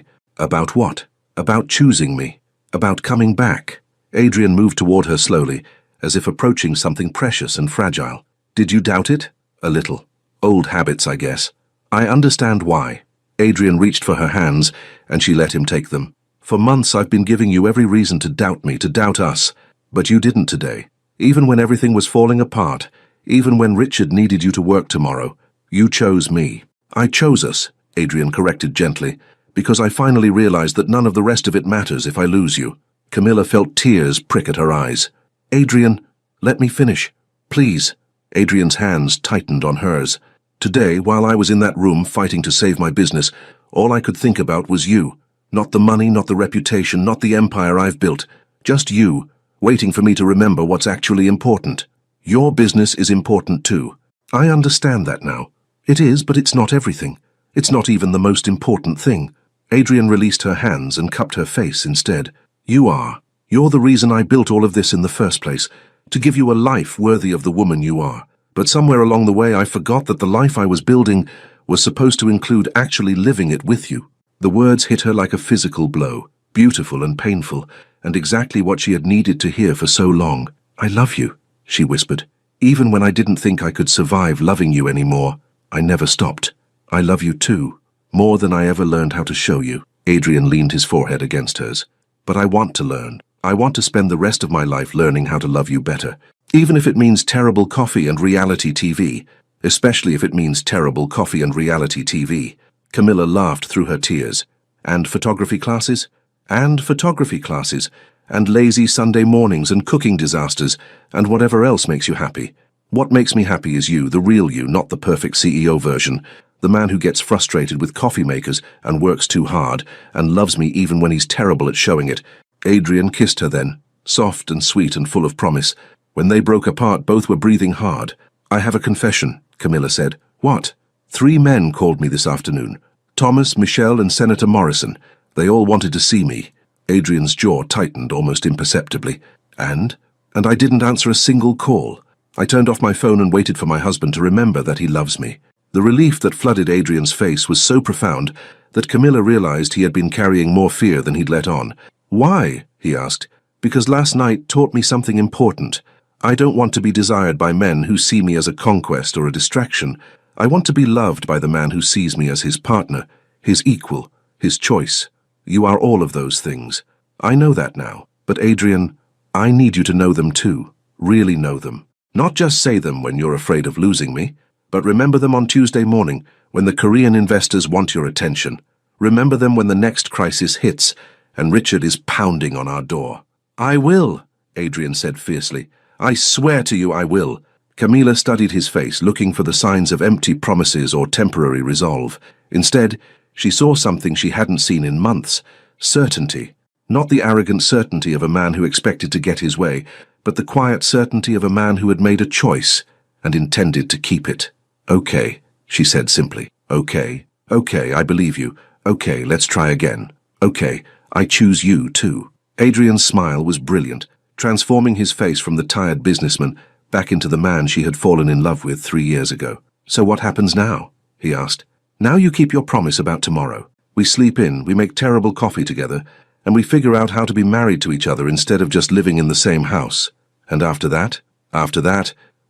"About what?" "About choosing me. About coming back." Adrian moved toward her slowly, as if approaching something precious and fragile. "Did you doubt it?" "A little. Old habits, I guess." "I understand why." Adrian reached for her hands, and she let him take them. "For months I've been giving you every reason to doubt me, to doubt us. But you didn't today. Even when everything was falling apart, even when Richard needed you to work tomorrow, you chose me." "I chose us," Adrian corrected gently, "because I finally realized that none of the rest of it matters if I lose you." Camilla felt tears prick at her eyes. "Adrian, let me finish. Please." Adrian's hands tightened on hers. "Today, while I was in that room fighting to save my business, all I could think about was you. Not the money, not the reputation, not the empire I've built. Just you, waiting for me to remember what's actually important. Your business is important too. I understand that now. It is, but it's not everything. It's not even the most important thing." Adrian released her hands and cupped her face instead. "You are. You're the reason I built all of this in the first place, to give you a life worthy of the woman you are. But somewhere along the way I forgot that the life I was building was supposed to include actually living it with you." The words hit her like a physical blow, beautiful and painful, and exactly what she had needed to hear for so long. "I love you," she whispered. "Even when I didn't think I could survive loving you anymore, I never stopped. I love you too, more than I ever learned how to show you." Adrian leaned his forehead against hers. "But I want to learn. I want to spend the rest of my life learning how to love you better, even if it means terrible coffee and reality TV, especially if it means terrible coffee and reality TV." Camilla laughed through her tears. "And photography classes? And photography classes, and lazy Sunday mornings and cooking disasters, and whatever else makes you happy. What makes me happy is you, the real you, not the perfect CEO version, the man who gets frustrated with coffee makers and works too hard, and loves me even when he's terrible at showing it." Adrian kissed her then, soft and sweet and full of promise. When they broke apart, both were breathing hard. "I have a confession," Camilla said. "What?" 3 men called me this afternoon. Thomas, Michelle, and Senator Morrison. They all wanted to see me." Adrian's jaw tightened almost imperceptibly. And I didn't answer a single call. I turned off my phone and waited for my husband to remember that he loves me. The relief that flooded Adrian's face was so profound that Camilla realized he had been carrying more fear than he'd let on. "Why?" he asked. "Because last night taught me something important. I don't want to be desired by men who see me as a conquest or a distraction. I want to be loved by the man who sees me as his partner, his equal, his choice. You are all of those things. I know that now. But Adrian, I need you to know them too. Really know them. Not just say them when you're afraid of losing me, but remember them on Tuesday morning when the Korean investors want your attention. Remember them when the next crisis hits and Richard is pounding on our door." "I will," Adrian said fiercely. "I swear to you I will." Camilla studied his face, looking for the signs of empty promises or temporary resolve. Instead, she saw something she hadn't seen in months: certainty. Not the arrogant certainty of a man who expected to get his way, but the quiet certainty of a man who had made a choice and intended to keep it. "Okay," she said simply. "Okay. Okay, I believe you. Okay, let's try again. Okay, I choose you too." Adrian's smile was brilliant, transforming his face from the tired businessman back into the man she had fallen in love with 3 years ago. "So what happens now?" he asked. "Now you keep your promise about tomorrow. We sleep in, we make terrible coffee together, and we figure out how to be married to each other instead of just living in the same house. And after that,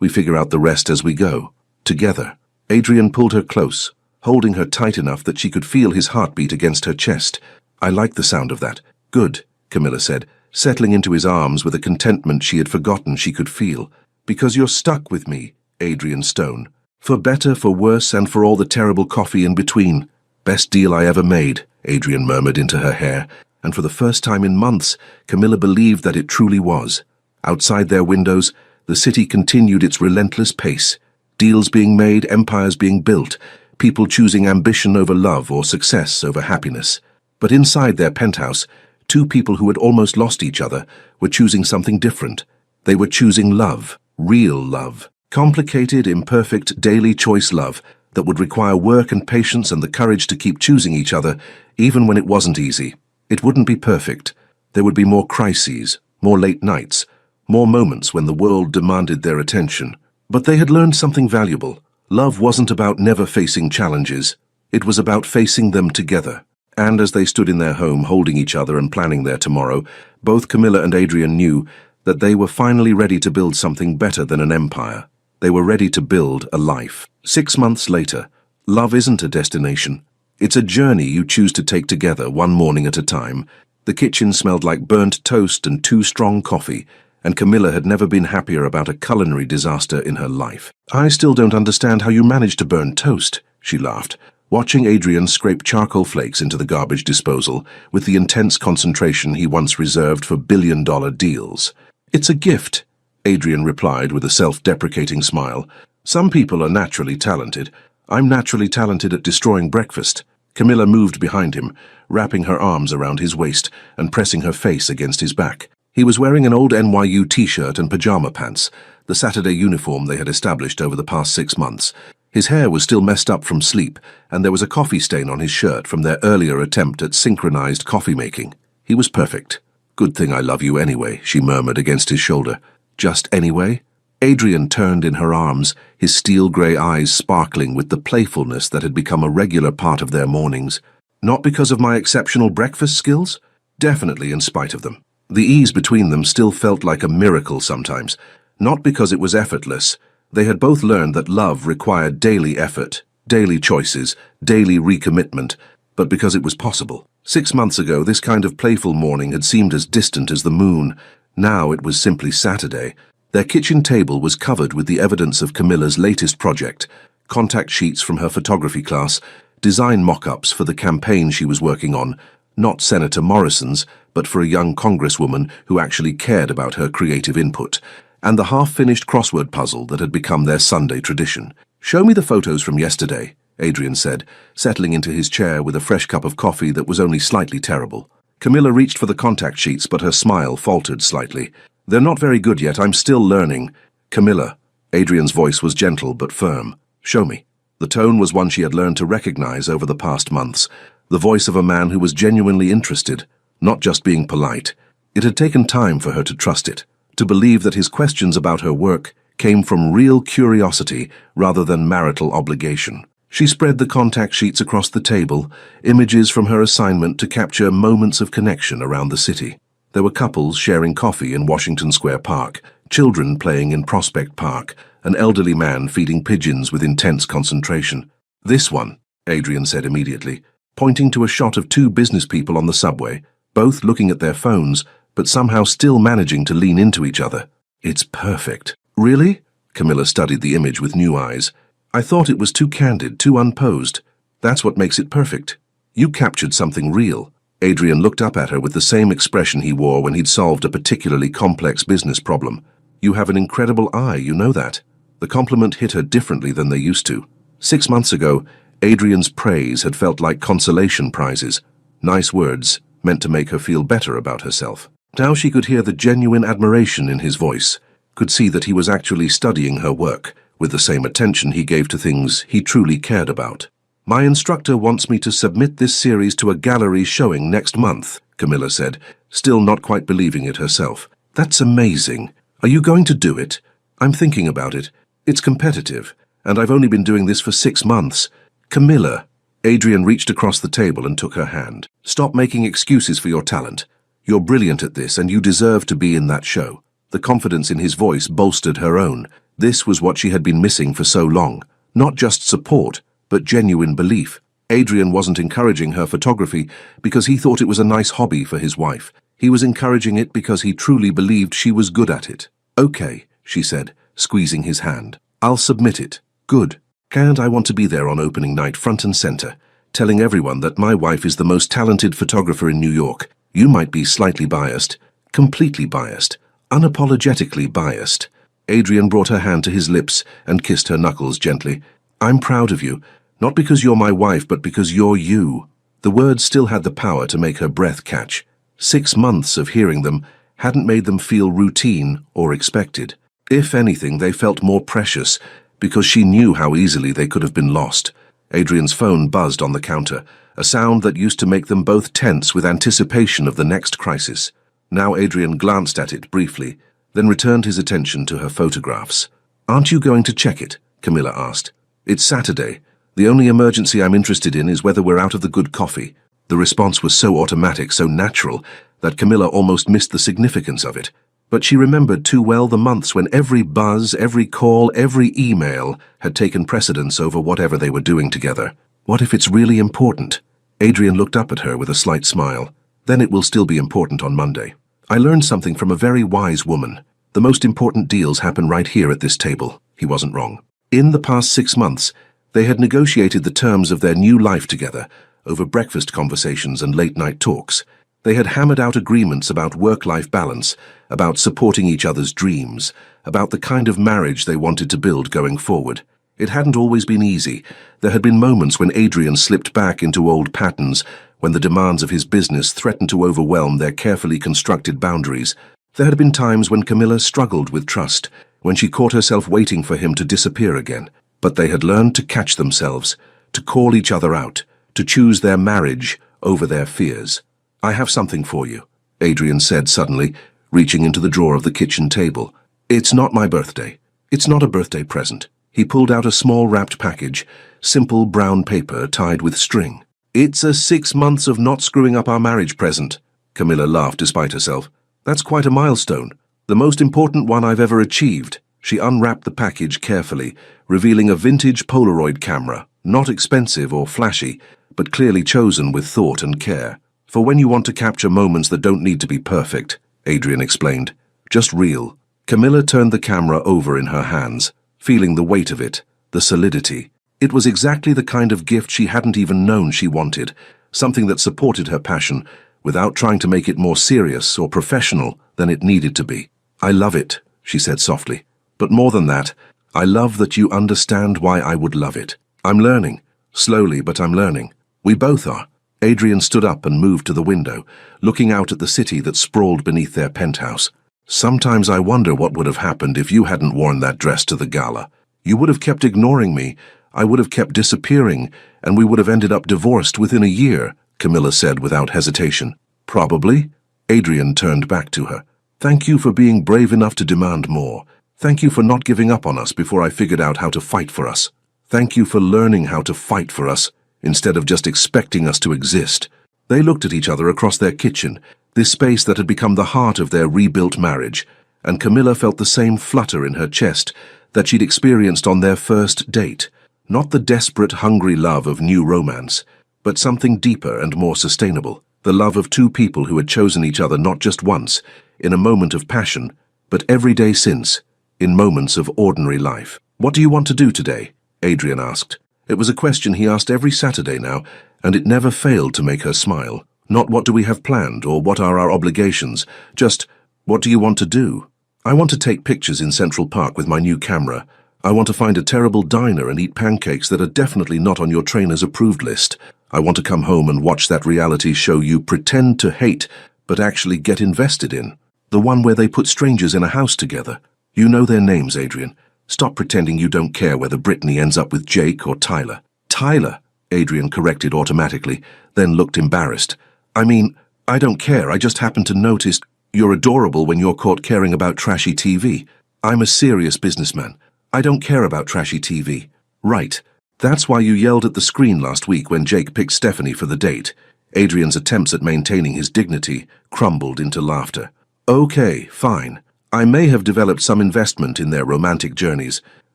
we figure out the rest as we go, together." Adrian pulled her close, holding her tight enough that she could feel his heartbeat against her chest. "I like the sound of that." "Good," Camilla said, settling into his arms with a contentment she had forgotten she could feel. "Because you're stuck with me, Adrian Stone. For better, for worse, and for all the terrible coffee in between." "Best deal I ever made," Adrian murmured into her hair, and for the first time in months, Camilla believed that it truly was. Outside their windows, the city continued its relentless pace. Deals being made, empires being built, people choosing ambition over love or success over happiness. But inside their penthouse, two people who had almost lost each other were choosing something different. They were choosing love. Real love. Complicated, imperfect, daily choice love that would require work and patience and the courage to keep choosing each other, even when it wasn't easy. It wouldn't be perfect. There would be more crises, more late nights, more moments when the world demanded their attention. But they had learned something valuable. Love wasn't about never facing challenges. It was about facing them together. And as they stood in their home holding each other and planning their tomorrow, both Camilla and Adrian knew that they were finally ready to build something better than an empire. They were ready to build a life. 6 months later, love isn't a destination. It's a journey you choose to take together, one morning at a time. The kitchen smelled like burnt toast and too strong coffee, and Camilla had never been happier about a culinary disaster in her life. "I still don't understand how you managed to burn toast," she laughed, watching Adrian scrape charcoal flakes into the garbage disposal with the intense concentration he once reserved for billion-dollar deals. "It's a gift," Adrian replied with a self-deprecating smile. "Some people are naturally talented. I'm naturally talented at destroying breakfast." Camilla moved behind him, wrapping her arms around his waist and pressing her face against his back. He was wearing an old NYU t-shirt and pajama pants, the Saturday uniform they had established over the past 6 months. His hair was still messed up from sleep, and there was a coffee stain on his shirt from their earlier attempt at synchronized coffee making. He was perfect. "Good thing I love you anyway," she murmured against his shoulder. "Just anyway?" Adrian turned in her arms, his steel-grey eyes sparkling with the playfulness that had become a regular part of their mornings. "Not because of my exceptional breakfast skills? Definitely in spite of them." The ease between them still felt like a miracle sometimes. Not because it was effortless. They had both learned that love required daily effort, daily choices, daily recommitment, but because it was possible. 6 months ago, this kind of playful morning had seemed as distant as the moon. Now it was simply Saturday. Their kitchen table was covered with the evidence of Camilla's latest project: contact sheets from her photography class, design mock-ups for the campaign she was working on, not Senator Morrison's, but for a young congresswoman who actually cared about her creative input, and the half-finished crossword puzzle that had become their Sunday tradition. "Show me the photos from yesterday," Adrian said, settling into his chair with a fresh cup of coffee that was only slightly terrible. Camilla reached for the contact sheets, but her smile faltered slightly. "They're not very good yet. I'm still learning." "Camilla," Adrian's voice was gentle but firm. "Show me." The tone was one she had learned to recognize over the past months, the voice of a man who was genuinely interested, not just being polite. It had taken time for her to trust it, to believe that his questions about her work came from real curiosity rather than marital obligation. She spread the contact sheets across the table, images from her assignment to capture moments of connection around the city. There were couples sharing coffee in Washington Square Park, children playing in Prospect Park, an elderly man feeding pigeons with intense concentration. "This one," Adrian said immediately, pointing to a shot of two business people on the subway, both looking at their phones, but somehow still managing to lean into each other. "It's perfect." "Really?" Camilla studied the image with new eyes. "I thought it was too candid, too unposed. That's what makes it perfect. You captured something real." Adrian looked up at her with the same expression he wore when he'd solved a particularly complex business problem. "You have an incredible eye, you know that." The compliment hit her differently than they used to. 6 months ago, Adrian's praise had felt like consolation prizes, nice words meant to make her feel better about herself. Now she could hear the genuine admiration in his voice, could see that he was actually studying her work, with the same attention he gave to things he truly cared about. "My instructor wants me to submit this series to a gallery showing next month," Camilla said, still not quite believing it herself. "That's amazing. Are you going to do it?" "I'm thinking about it. It's competitive, and I've only been doing this for 6 months. "Camilla," Adrian reached across the table and took her hand. "Stop making excuses for your talent. You're brilliant at this, and you deserve to be in that show." The confidence in his voice bolstered her own. This was what she had been missing for so long. Not just support, but genuine belief. Adrian wasn't encouraging her photography because he thought it was a nice hobby for his wife. He was encouraging it because he truly believed she was good at it. "Okay," she said, squeezing his hand. "I'll submit it." "Good. And I want to be there on opening night, front and center, telling everyone that my wife is the most talented photographer in New York. You might be slightly biased, completely biased, unapologetically biased." Adrian brought her hand to his lips and kissed her knuckles gently. "I'm proud of you, not because you're my wife, but because you're you." The words still had the power to make her breath catch. 6 months of hearing them hadn't made them feel routine or expected. If anything, they felt more precious, because she knew how easily they could have been lost. Adrian's phone buzzed on the counter, a sound that used to make them both tense with anticipation of the next crisis. Now Adrian glanced at it briefly, then returned his attention to her photographs. "Aren't you going to check it?" Camilla asked. "It's Saturday. The only emergency I'm interested in is whether we're out of the good coffee." The response was so automatic, so natural, that Camilla almost missed the significance of it. But she remembered too well the months when every buzz, every call, every email had taken precedence over whatever they were doing together. What if it's really important? Adrian looked up at her with a slight smile. "Then it will still be important on Monday. I learned something from a very wise woman. The most important deals happen right here at this table." He wasn't wrong. In the past 6 months, they had negotiated the terms of their new life together, over breakfast conversations and late-night talks. They had hammered out agreements about work-life balance, about supporting each other's dreams, about the kind of marriage they wanted to build going forward. It hadn't always been easy. There had been moments when Adrian slipped back into old patterns, when the demands of his business threatened to overwhelm their carefully constructed boundaries. There had been times when Camilla struggled with trust, when she caught herself waiting for him to disappear again. But they had learned to catch themselves, to call each other out, to choose their marriage over their fears. "I have something for you," Adrian said suddenly, reaching into the drawer of the kitchen table. "It's not my birthday. It's not a birthday present." He pulled out a small wrapped package, simple brown paper tied with string. "It's a 6 months of not screwing up our marriage present." Camilla laughed despite herself. "That's quite a milestone. The most important one I've ever achieved." She unwrapped the package carefully, revealing a vintage Polaroid camera, not expensive or flashy, but clearly chosen with thought and care. "For when you want to capture moments that don't need to be perfect," Adrian explained. "Just real." Camilla turned the camera over in her hands, feeling the weight of it, the solidity. It was exactly the kind of gift she hadn't even known she wanted, something that supported her passion, without trying to make it more serious or professional than it needed to be. "I love it," she said softly. "But more than that, I love that you understand why I would love it. I'm learning. Slowly, but I'm learning. We both are." Adrian stood up and moved to the window, looking out at the city that sprawled beneath their penthouse. "Sometimes I wonder what would have happened if you hadn't worn that dress to the gala. You would have kept ignoring me, I would have kept disappearing, and we would have ended up divorced within a year," Camilla said without hesitation. "Probably." Adrian turned back to her. "Thank you for being brave enough to demand more. Thank you for not giving up on us before I figured out how to fight for us." Thank you for learning how to fight for us, instead of just expecting us to exist." They looked at each other across their kitchen, this space that had become the heart of their rebuilt marriage, and Camilla felt the same flutter in her chest that she'd experienced on their first date. Not the desperate, hungry love of new romance, but something deeper and more sustainable. The love of two people who had chosen each other not just once, in a moment of passion, but every day since, in moments of ordinary life. "What do you want to do today?" Adrian asked. It was a question he asked every Saturday now, and it never failed to make her smile. Not what do we have planned or what are our obligations, just what do you want to do? "I want to take pictures in Central Park with my new camera. I want to find a terrible diner and eat pancakes that are definitely not on your trainer's approved list. I want to come home and watch that reality show you pretend to hate, but actually get invested in. The one where they put strangers in a house together. You know their names, Adrian. Stop pretending you don't care whether Brittany ends up with Jake or Tyler." "Tyler," Adrian corrected automatically, then looked embarrassed. "I mean, I don't care, I just happened to notice you're adorable when you're caught caring about trashy TV. I'm a serious businessman. I don't care about trashy TV." "Right. That's why you yelled at the screen last week when Jake picked Stephanie for the date." Adrian's attempts at maintaining his dignity crumbled into laughter. "Okay, fine. I may have developed some investment in their romantic journeys,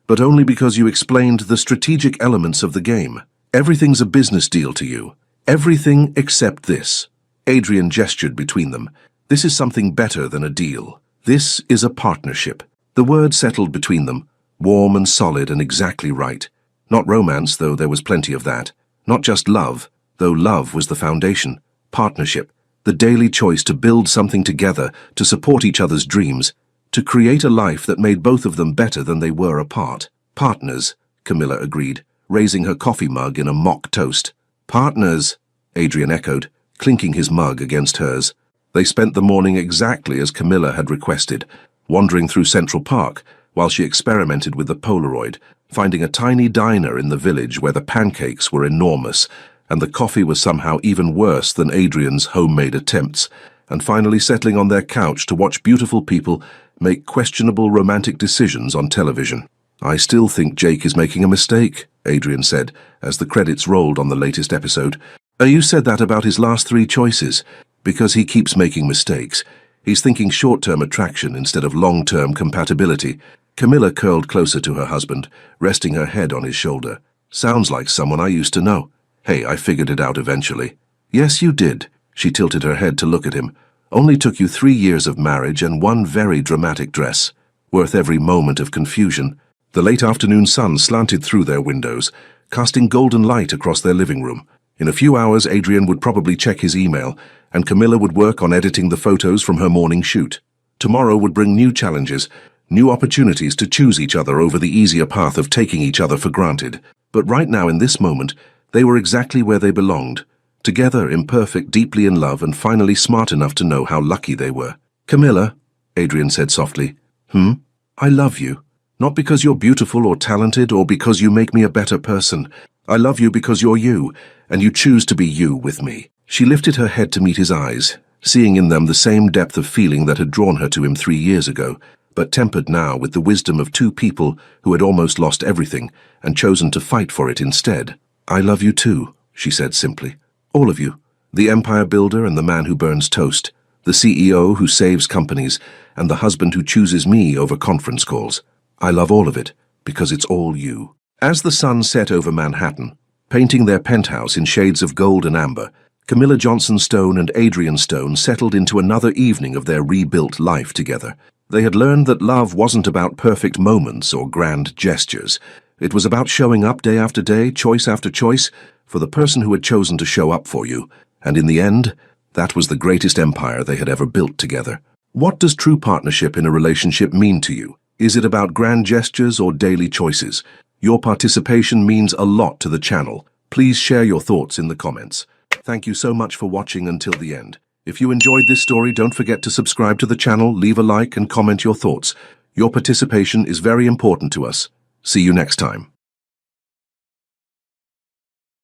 but only because you explained the strategic elements of the game. Everything's a business deal to you. Everything except this." Adrian gestured between them. "This is something better than a deal. This is a partnership." The word settled between them, warm and solid and exactly right. Not romance, though there was plenty of that. Not just love, though love was the foundation. Partnership, the daily choice to build something together, to support each other's dreams, to create a life that made both of them better than they were apart. "Partners," Camilla agreed, raising her coffee mug in a mock toast. "Partners," Adrian echoed, clinking his mug against hers. They spent the morning exactly as Camilla had requested, wandering through Central Park while she experimented with the Polaroid, finding a tiny diner in the village where the pancakes were enormous and the coffee was somehow even worse than Adrian's homemade attempts, and finally settling on their couch to watch beautiful people make questionable romantic decisions on television. "I still think Jake is making a mistake," Adrian said, as the credits rolled on the latest episode. "You said that about his last three choices. Because he keeps making mistakes. He's thinking short-term attraction instead of long-term compatibility." Camilla curled closer to her husband, resting her head on his shoulder. "Sounds like someone I used to know. Hey, I figured it out eventually." "Yes, you did." She tilted her head to look at him. "Only took you 3 years of marriage and one very dramatic dress. Worth every moment of confusion." The late afternoon sun slanted through their windows, casting golden light across their living room. In a few hours, Adrian would probably check his email, and Camilla would work on editing the photos from her morning shoot. Tomorrow would bring new challenges, new opportunities to choose each other over the easier path of taking each other for granted. But right now, in this moment, they were exactly where they belonged. Together, imperfect, deeply in love, and finally smart enough to know how lucky they were. "Camilla," Adrian said softly. "I love you. Not because you're beautiful or talented or because you make me a better person. I love you because you're you, and you choose to be you with me." She lifted her head to meet his eyes, seeing in them the same depth of feeling that had drawn her to him 3 years ago, but tempered now with the wisdom of two people who had almost lost everything and chosen to fight for it instead. "I love you too," she said simply. "All of you. The empire builder and the man who burns toast, the CEO who saves companies, and the husband who chooses me over conference calls. I love all of it, because it's all you." As the sun set over Manhattan, painting their penthouse in shades of gold and amber, Camilla Johnson Stone and Adrian Stone settled into another evening of their rebuilt life together. They had learned that love wasn't about perfect moments or grand gestures. It was about showing up day after day, choice after choice, for the person who had chosen to show up for you. And in the end, that was the greatest empire they had ever built together. What does true partnership in a relationship mean to you? Is it about grand gestures or daily choices? Your participation means a lot to the channel. Please share your thoughts in the comments. Thank you so much for watching until the end. If you enjoyed this story, don't forget to subscribe to the channel, leave a like, and comment your thoughts. Your participation is very important to us. See you next time.